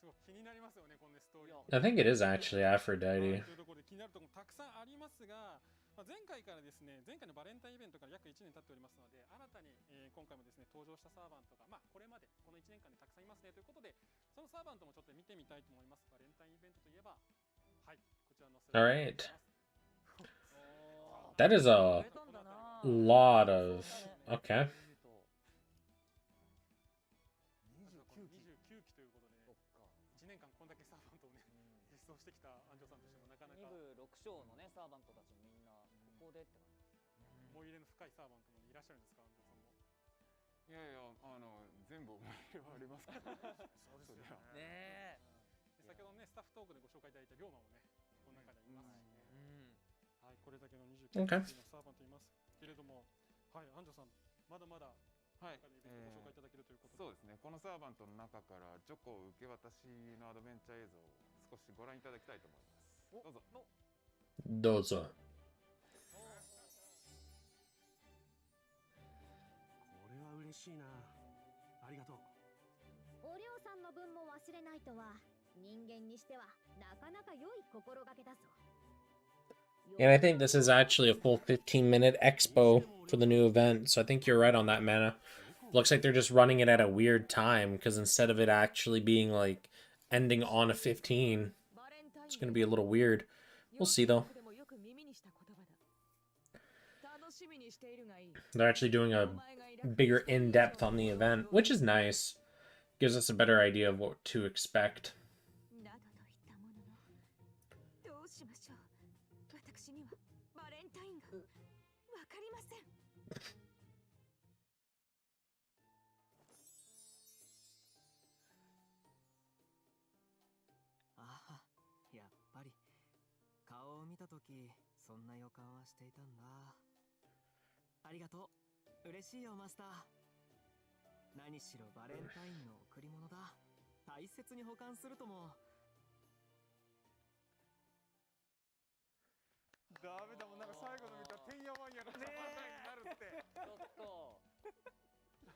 すごく気になりますよねこのねストーリー。 I think it is actually Aphrodite. というところで気になるところもたくさんありますが、前回からですね前回のバレンタインイベントから約1年経っておりますので新たに、今回もですね登場したサーバントがこれまでこの1年間でたくさんいますねということでそのサーバントもちょっと見てみたいと思います。バレンタインイベントといえばはいこちらのスライドになります。 That is a 増えたんだな lot of. Okay. 29期ということで、そっか1年間こんだけサーバントをね実装してきた安城さんとしてもなかなか2部6章のねサーバントたちもみんなここでって感じ思い入れの深いサーバントもいらっしゃるんですか安城さんも。いやいや全部思い入れはありますからそうですよそりゃね。で先ほどねスタッフトークでご紹介いただいた龍馬もねこの中にいますしね、はい、これだけの29期の Okay. サーバントいますけれども、はい安城さんまだまだはい、他のイベントご紹介いただけるということで、そうですねこのサーバントの中からチョコ受け渡しのアドベンチャー映像を少しご覧いただきたいと思います。どうぞ。 Dozo. これは嬉しいな。ありがとう。おりょうさんの分も忘れないとは人間にしてはなかなか良い心がけだぞ。 And I think this is actually a full 15-minute expo for the new event, so I think you're right on that, Mana. Looks like they're just running it at a weird time, because instead of it actually being, like, ending on a 15, it's going to be a little weird. We'll see, though. They're actually doing a bigger in-depth on the event, which is nice. Gives us a better idea of what to expect. などと言ったもののどうしましょう。私にはバレンタインがわかりません。ああ、やっぱり顔を見たときそんな予感はしていたんだ。ありがとう。嬉しいよマスター。何しろバレンタインの贈り物だ。大切に保管するとも。ダメだもんなんか最後の見たらてんやわんやのジャパンになるってちょっと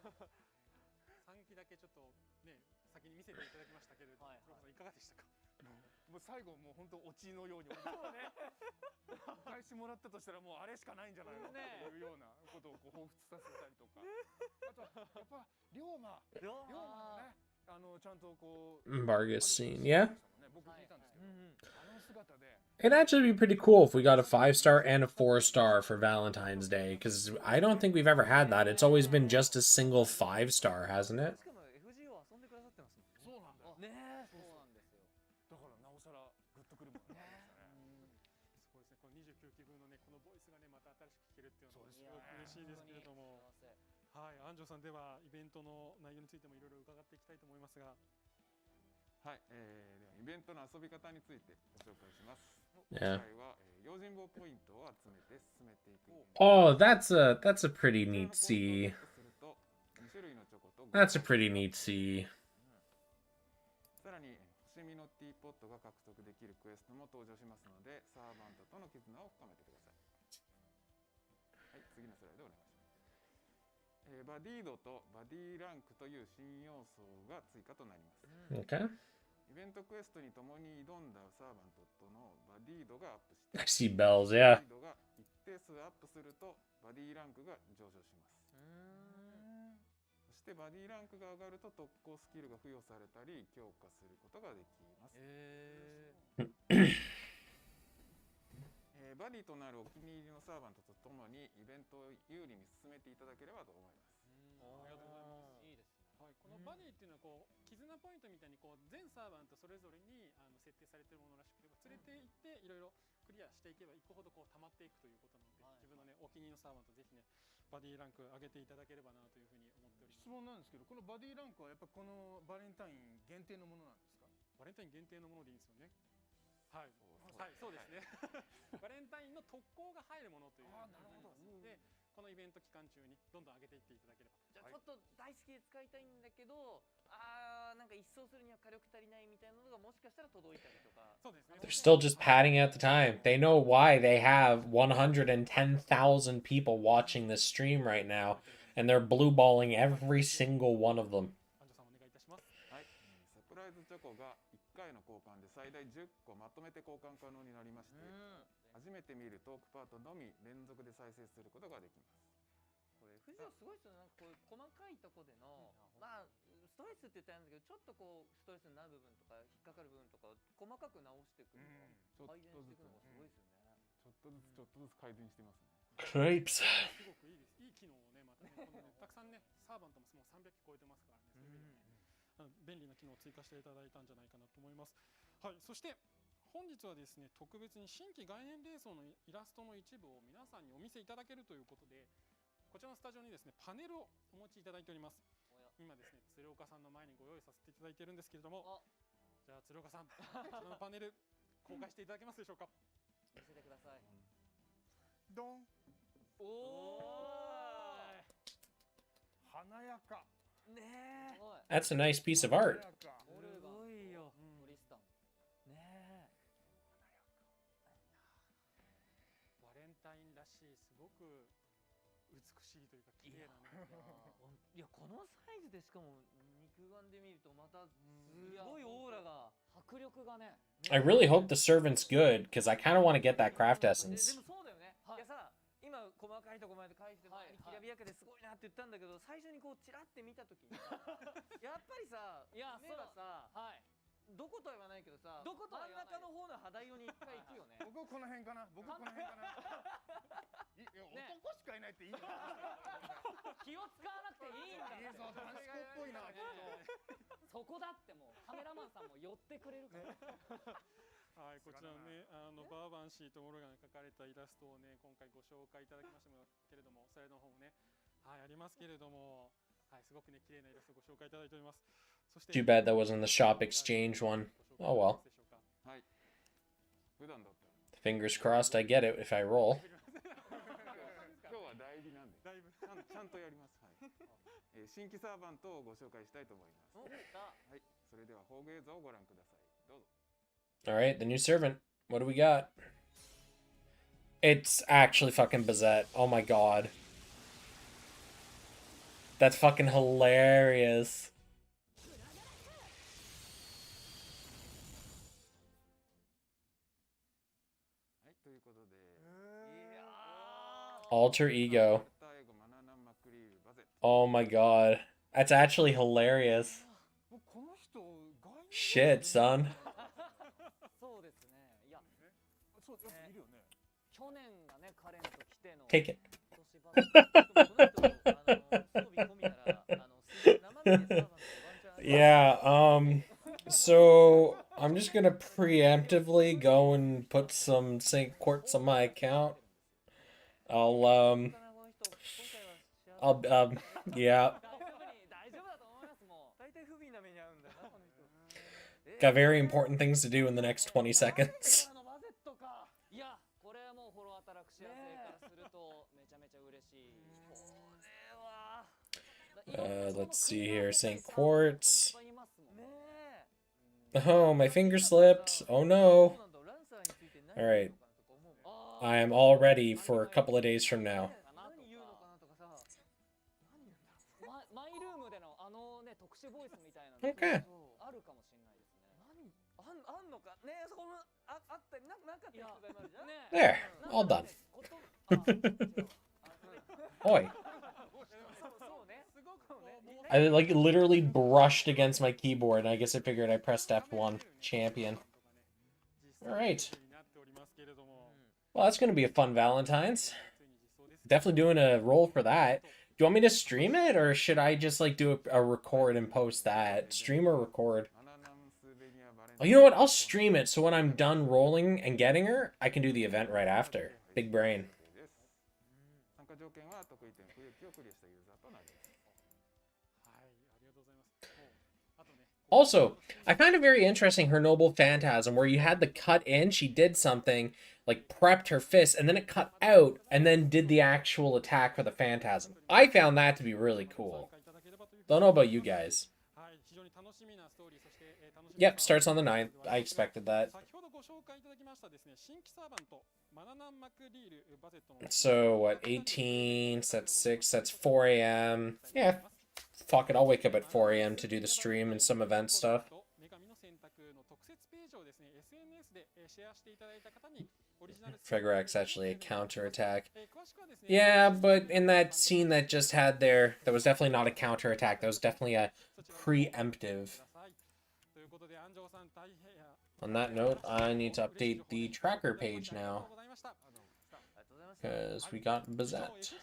3期だけちょっとね先に見せていただきましたけれども、はいはい黒川さんいかがでしたか？もう最後もう本当オチのようにそうね返しもらったとしたらもうあれしかないんじゃないのっていうようなことをこう彷彿させたりとか、あとはやっぱ龍馬のねちゃんとこう Vargas scene, yeah? 僕聞いたんですけど、あの姿で It'd actually be pretty cool if we got a 5-star and a 4-star for Valentine's Day, because I don't think we've ever had that. It's always been just a single 5-star, hasn't it? しかも FG を遊んでくださってますもん。そうなんだよ。ねえ。そうなんですよだからなおさらグッとくるものがありましたね。すごいですね。この29期分のねこのボイスがねまた新しく聞けるっていうのはすごく嬉しいですけれども、はい安城さんではイベントの内容についてもいろいろ伺っていきたいと思いますが。はい、ではイベントの遊び方についてご紹介します。 Yeah. 今回は、用心棒ポイントを集めて進めていくイベント。 Oh, that's a pretty こちら neat のポイントをゲ sea. ットすると2種類のチョコと That's a pretty neat sea. さらに星見のティーポットが獲得できるクエストも登場しますので、サーバントとの絆を深めてください。はい、次のスライドお願いします。バディードとバディランクという新要素が追加となります。 Okay. イベントクエストに共に挑んだサーバントとのバディードがアップして I see bells, バ yeah. ディードが一定数アップするとバディランクが上昇します。そしてバディランクが上がると特攻スキルが付与されたり強化することができます。バディとなるお気に入りのサーバントとともにイベントを有利に進めていただければと思います。ありがとうございます。いいですね。はい、このバディっていうのはこう絆ポイントみたいにこう全サーバントそれぞれに設定されているものらしくて、連れて行っていろいろクリアしていけばいくほどこう溜まっていくということなので、自分のねお気に入りのサーバントぜひねバディランク上げていただければなというふうに思っております。質問なんですけど、このバディランクはやっぱこのバレンタイン限定のものなんですか？バレンタイン限定のものでいいんですよね。はい、はい、そうですね。バレンタインの特攻が入るものということになりますので、このイベント期間中にどんどん上げていっていただければ。じゃあちょっと大好きで使いたいんだけど、なんか一掃するには火力足りないみたいなのがもしかしたら届いたりとか。そうですね。 They're still just padding out the time. They know why they have 110,000 people watching this stream right now, and they're blue balling every single one of them. 安城さんお願いいたします。はい、サプライズチョコが1回の交換で最大10個まとめて交換可能になりまして、初めて見るトークパートのみ連続で再生することができます。これ藤尾すごいですよね。なんかこういう細かいとこでの、まあストレスって言ったらあれだけど、ちょっとこうストレスになる部分とか引っかかる部分とかを細かく直していくのが、改善していくのがすごいですよね。ちょっとずつ改善してますね。Crepes. すごくいいです。いい機能をね、またね、このねたくさんね、サーバントももう300機超えてますからね、そういう意味でね、便利な機能を追加していただいたんじゃないかなと思います。はい、そして本日はですね、特別に新規概念連想のイラストの一部を皆さんにお見せいただけるということで、こちらのスタジオにですね、パネルをお持ちいただいております。今ですね、鶴岡さんの前にご用意させていただいているんですけれども、じゃあ鶴岡さん、こちらのパネル公開していただけますでしょうか。見せてください。ドン。おお。華やか。ねえ。 That's a nice piece of art. すごいよ。トリスタン。ねえ。バレンタインらしい、すごく美しいというか綺麗なね。いやこのサイズでしかも肉眼で見るとまたすごいオーラが迫力がね。 I really hope the servant's good, because I kind of want to get that craft で essence. もそうだよね。いやさ、今細かいとこまで書いて周りきらびやかですごいなって言ったんだけど、最初にこうチラって見た時にやっぱりさ、目がさ、どことは言わないけどさ、真ん中の方の肌色に一回行くよね。僕この辺かな。僕この辺かな。いや男しかいないっていいよ。気を使わなくていいんだ。いいぞ、男子校っぽいな。そこだってもうカメラマンさんも寄ってくれるから。はい、こちらのね、バーバンシーとモルガンが描かれたイラストをね、今回ご紹介いただきましたけれども、スライドの方もね、はい、ありますけれども、はい、すごくね、綺麗なイラストをご紹介いただいております。そして Too bad that wasn't the shop exchange one. Oh well. はい。普段だったら Fingers crossed I get it if I roll. 今日は代理なんで、ちゃんとやります。はい。新規サーバントをご紹介したいと思います。はい。それでは宝具映像をご覧ください。どうぞ。Alright, the new servant. What do we got? It's actually fucking Bazette. Oh my god. That's fucking hilarious. Alter ego. Oh my god. That's actually hilarious. Shit, son. そうですね。いや、そういるよね。去年がね、彼のと来ての。Take it. Yeah, so I'm just gonna preemptively go and put some St. Quartz on my account. Yeah. Got very important things to do in the next 20 seconds. いやこれはもうフォローアタラクシア勢からするとめちゃめちゃ嬉しい。これは Let's see here. St. Quartz. Oh, my finger slipped. Oh no. Alright. I am all ready for a couple of days from now. マイルームでのね特殊ボイスみたいなの Okay. あるかもしれないですね。あんのかねそこもあったりなかったりする場合もあるじゃん。 There. All done. Oi. I like literally brushed against my keyboard, and I guess I figured I pressed F1. Champion. Alright. Well, that's going to be a fun Valentine's. Definitely doing a roll for that. Do you want me to stream it, or should I just like do a record and post that? Stream or record? Oh, you know what? I'll stream it, so when I'm done rolling and getting her, I can do the event right after. Big brain. Also, I find it very interesting, her Noble Phantasm, where you had the cut in, she did something, like prepped her fist, and then it cut out, and then did the actual attack for the Phantasm. I found that to be really cool. Don't know about you guys. Yep, starts on the 9th. I expected that. So, what, 18, so that's 6, that's 4 a.m. Yeah, fuck it, I'll wake up at 4 a.m. to do the stream and some event stuff. Figurax actually a counterattack. Yeah, but in that scene that just had there, that was definitely not a counterattack. That was definitely a preemptive. On that note, I need to update the tracker page now. Because we got Bazette.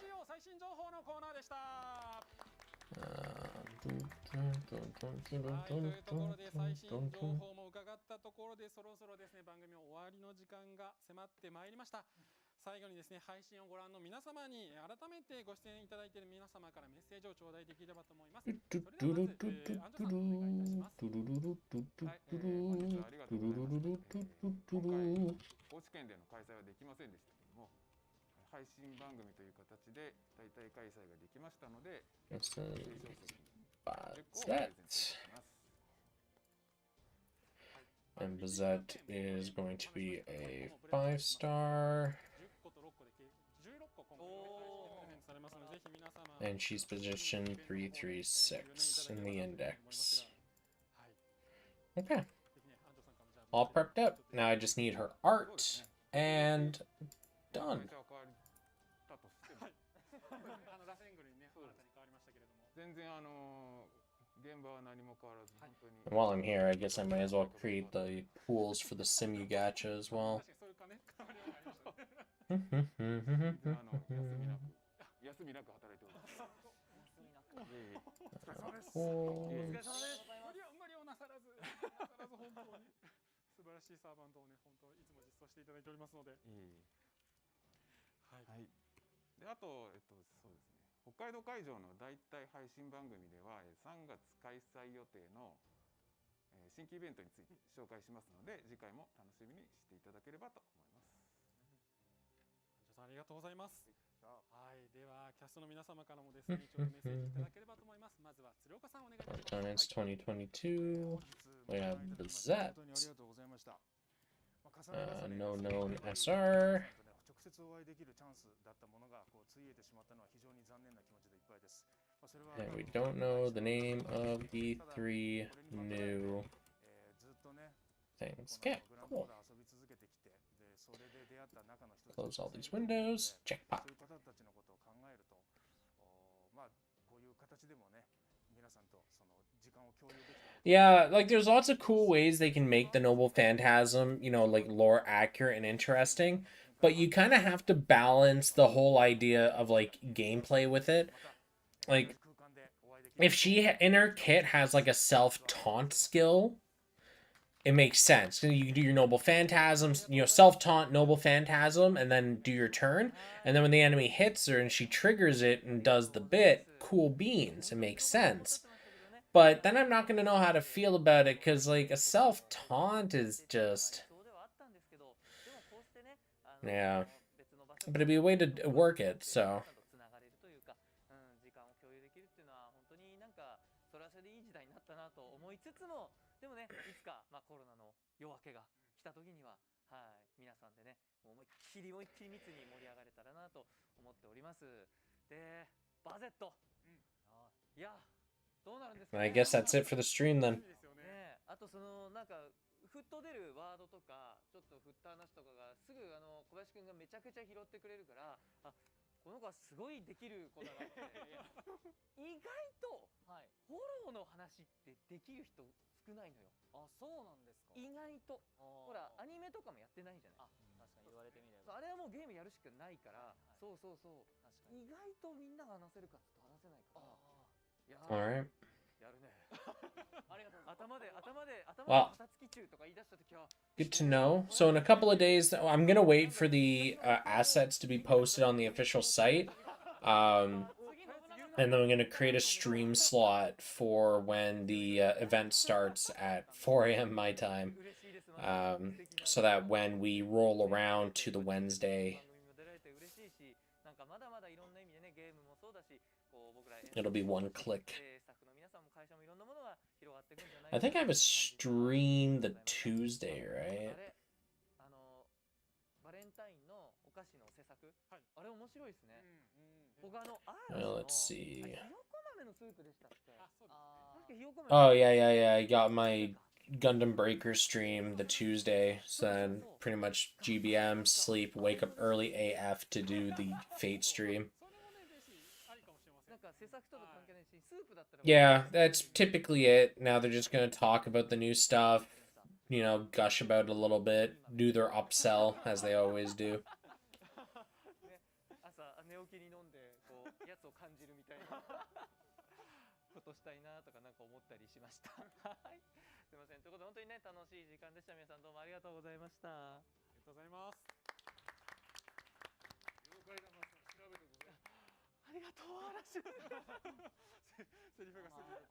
And Bazette is going to be a 5-star. And she's positioned 336 in the index. Okay. All prepped up. Now I just need her art and done. And while I'm here, I guess I might as well create the pools for the Simu gacha as well. Pools. 北海道会場の大体配信番組では3月開催予定の新規イベントについて紹介しますので、次回も楽しみにしていただければと思います。ありがとうございます。はい、ではキャストの皆様からもですね、ちょっとメッセージいただければと思います。まずは鶴岡さんお願いします。Valentine's 2022. We have Bazette. No known SR. 直接お会いできるチャンスだったものがこうついえてしまったのは非常に残念な気持ちでいっぱいです。それは And we don't know the name of the 3 new things. Okay, cool. Close all these windows. Jackpot. Yeah, like there's lots of cool ways they can make the Noble Phantasm, you know, like lore accurate and interesting. But you kind of have to balance the whole idea of like gameplay with it. Like, if she in her kit has like a self-taunt skill, it makes sense. So you do your Noble Phantasms, you know, self-taunt Noble Phantasm, and then do your turn. And then when the enemy hits her and she triggers it and does the bit, cool beans. It makes sense. but then I'm not gonna know how to feel about it because like a self taunt is just yeah. But it'd be a way to work it, so. 時間を共有できるっていうのは本当になんかそれはそれでいい時代になったなと思いつつも、でもね、いつかまあコロナの夜明けが来た時には、はい、皆さんでね、もう思いっきり密に盛り上がれたらなと思っております。で、バゼット、いや、どうなるんですかね。I guess that's it for the stream then. ね、あとそのなんかふっと出るワードとかちょっと振った話とかがすぐ小林くんがめちゃくちゃ拾ってくれるから、あ、この子はすごいできる子だなって。意外とフォローの話ってできる人少ないのよ。あ、そうなんですか。意外とほらアニメとかもやってないじゃない。あ、確かに言われてみれば。あれはもうゲームやるしかないから、そうそうそう。意外とみんなが話せるかって話せないから。いや、 Alright. やるね。Well, good to know. So in a couple of days, I'm gonna wait for the assets to be posted on the official site, and then I'm gonna create a stream slot for when the event starts at 4 a.m. my time, so that when we roll around to the Wednesday, it'll be one click. I think I have a stream the Tuesday, right? Well, let's see. Oh, yeah. I got my Gundam Breaker stream the Tuesday. So then pretty much GBM, sleep, wake up early AF to do the Fate stream. Yeah, that's typically it. Now they're just going to talk about the new stuff, you know, gush about it a little bit, do their upsell, as they always do.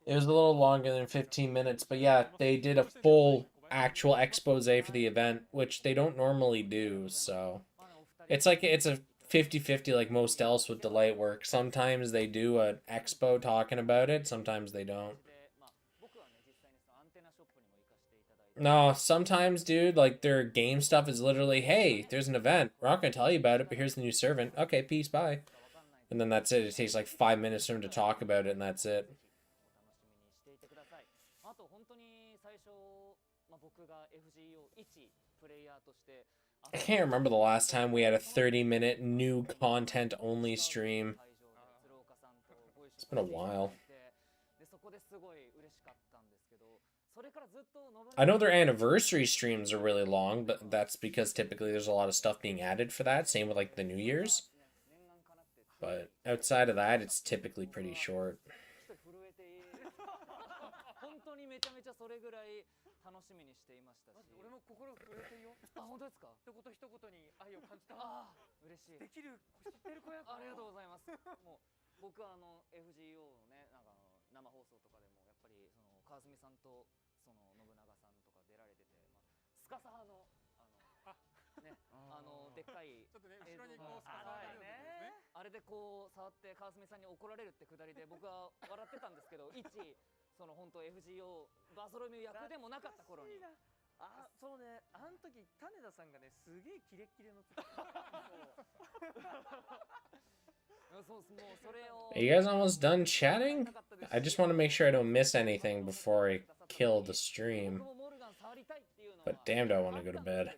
It was a little longer than 15 minutes, but yeah, they did a full actual expose for the event, which they don't normally do, so it's like it's a 50-50 like most else with Delight work. Sometimes they do an expo talking about it, sometimes they don't. No, sometimes, dude, like their game stuff is literally, hey, there's an event. We're not going to tell you about it, but here's the new servant. Okay, peace, bye. And then that's it. It takes like 5 minutes for him to talk about it, and that's it. I can't remember the last time we had a 30-minute new content only stream. It's been a while. I know their anniversary streams are really long, but that's because typically there's a lot of stuff being added for that. Same with like the New Year's. But outside of that, it's typically pretty short. 楽しみにしていましたし、俺も心震えてるよ。あ、本当ですか。一言一言に愛を感じた。あ、嬉しい。できる知ってる子や。ありがとうございます。もう僕はFGO のね、なんか生放送とかでもやっぱりその川澄さんとその信長さんとか出られてて、スカサハのね、でっかいちょっとね後ろにこうスカサハが出るんですね。あれでこう触って川澄さんに怒られるってくだりで僕は笑ってたんですけど、その本当 FGO バソロミュ役でもなかった頃に。あ、そうね、あの時種田さんがねすげえキレッキレのつ。Are you guys almost done chatting? I just want to make sure I don't miss anything before I kill the stream. But damn, do I want to go to bed.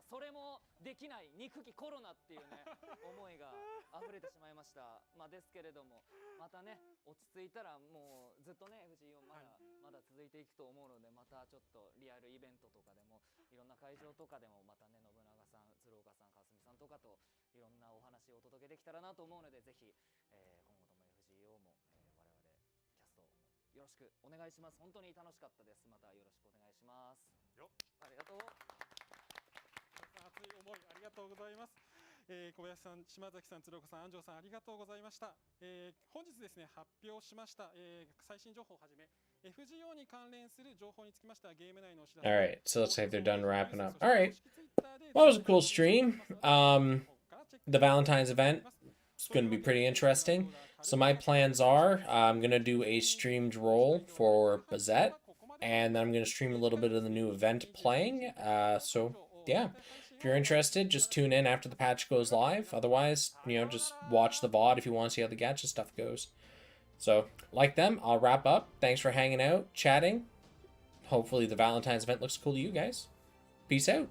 それもできない憎きコロナっていうね思いが溢れてしまいました。まあですけれども、またね落ち着いたらもうずっとね FGO まだ続いていくと思うので、またちょっとリアルイベントとかでもいろんな会場とかでもまたね信長さん、鶴岡さん、川澄さんとかといろんなお話をお届けできたらなと思うので、ぜひ、今後とも FGO も、我々キャストよろしくお願いします。本当に楽しかったです。またよろしくお願いします。よ、ありがとう。熱い思いありがとうございます。小林さん、島崎さん、鶴岡さん、安城さん、ありがとうございました。本日ですね、発表しました、最新情報をはじめ、FGO に関連する情報につきましては、ゲーム内のお知らせ。All right, so looks like they're done wrapping up. All right. Well, it was a cool stream. The Valentine's event is going to be pretty interesting. So my plans are I'm going to do a streamed role for Bazette, and then I'm going to stream a little bit of the new event playing. So, yeah. If you're interested, just tune in after the patch goes live. Otherwise, just watch the VOD if you want to see how the gacha stuff goes. So, like them, I'll wrap up. Thanks for hanging out, chatting. Hopefully the Valentine's event looks cool to you guys. Peace out.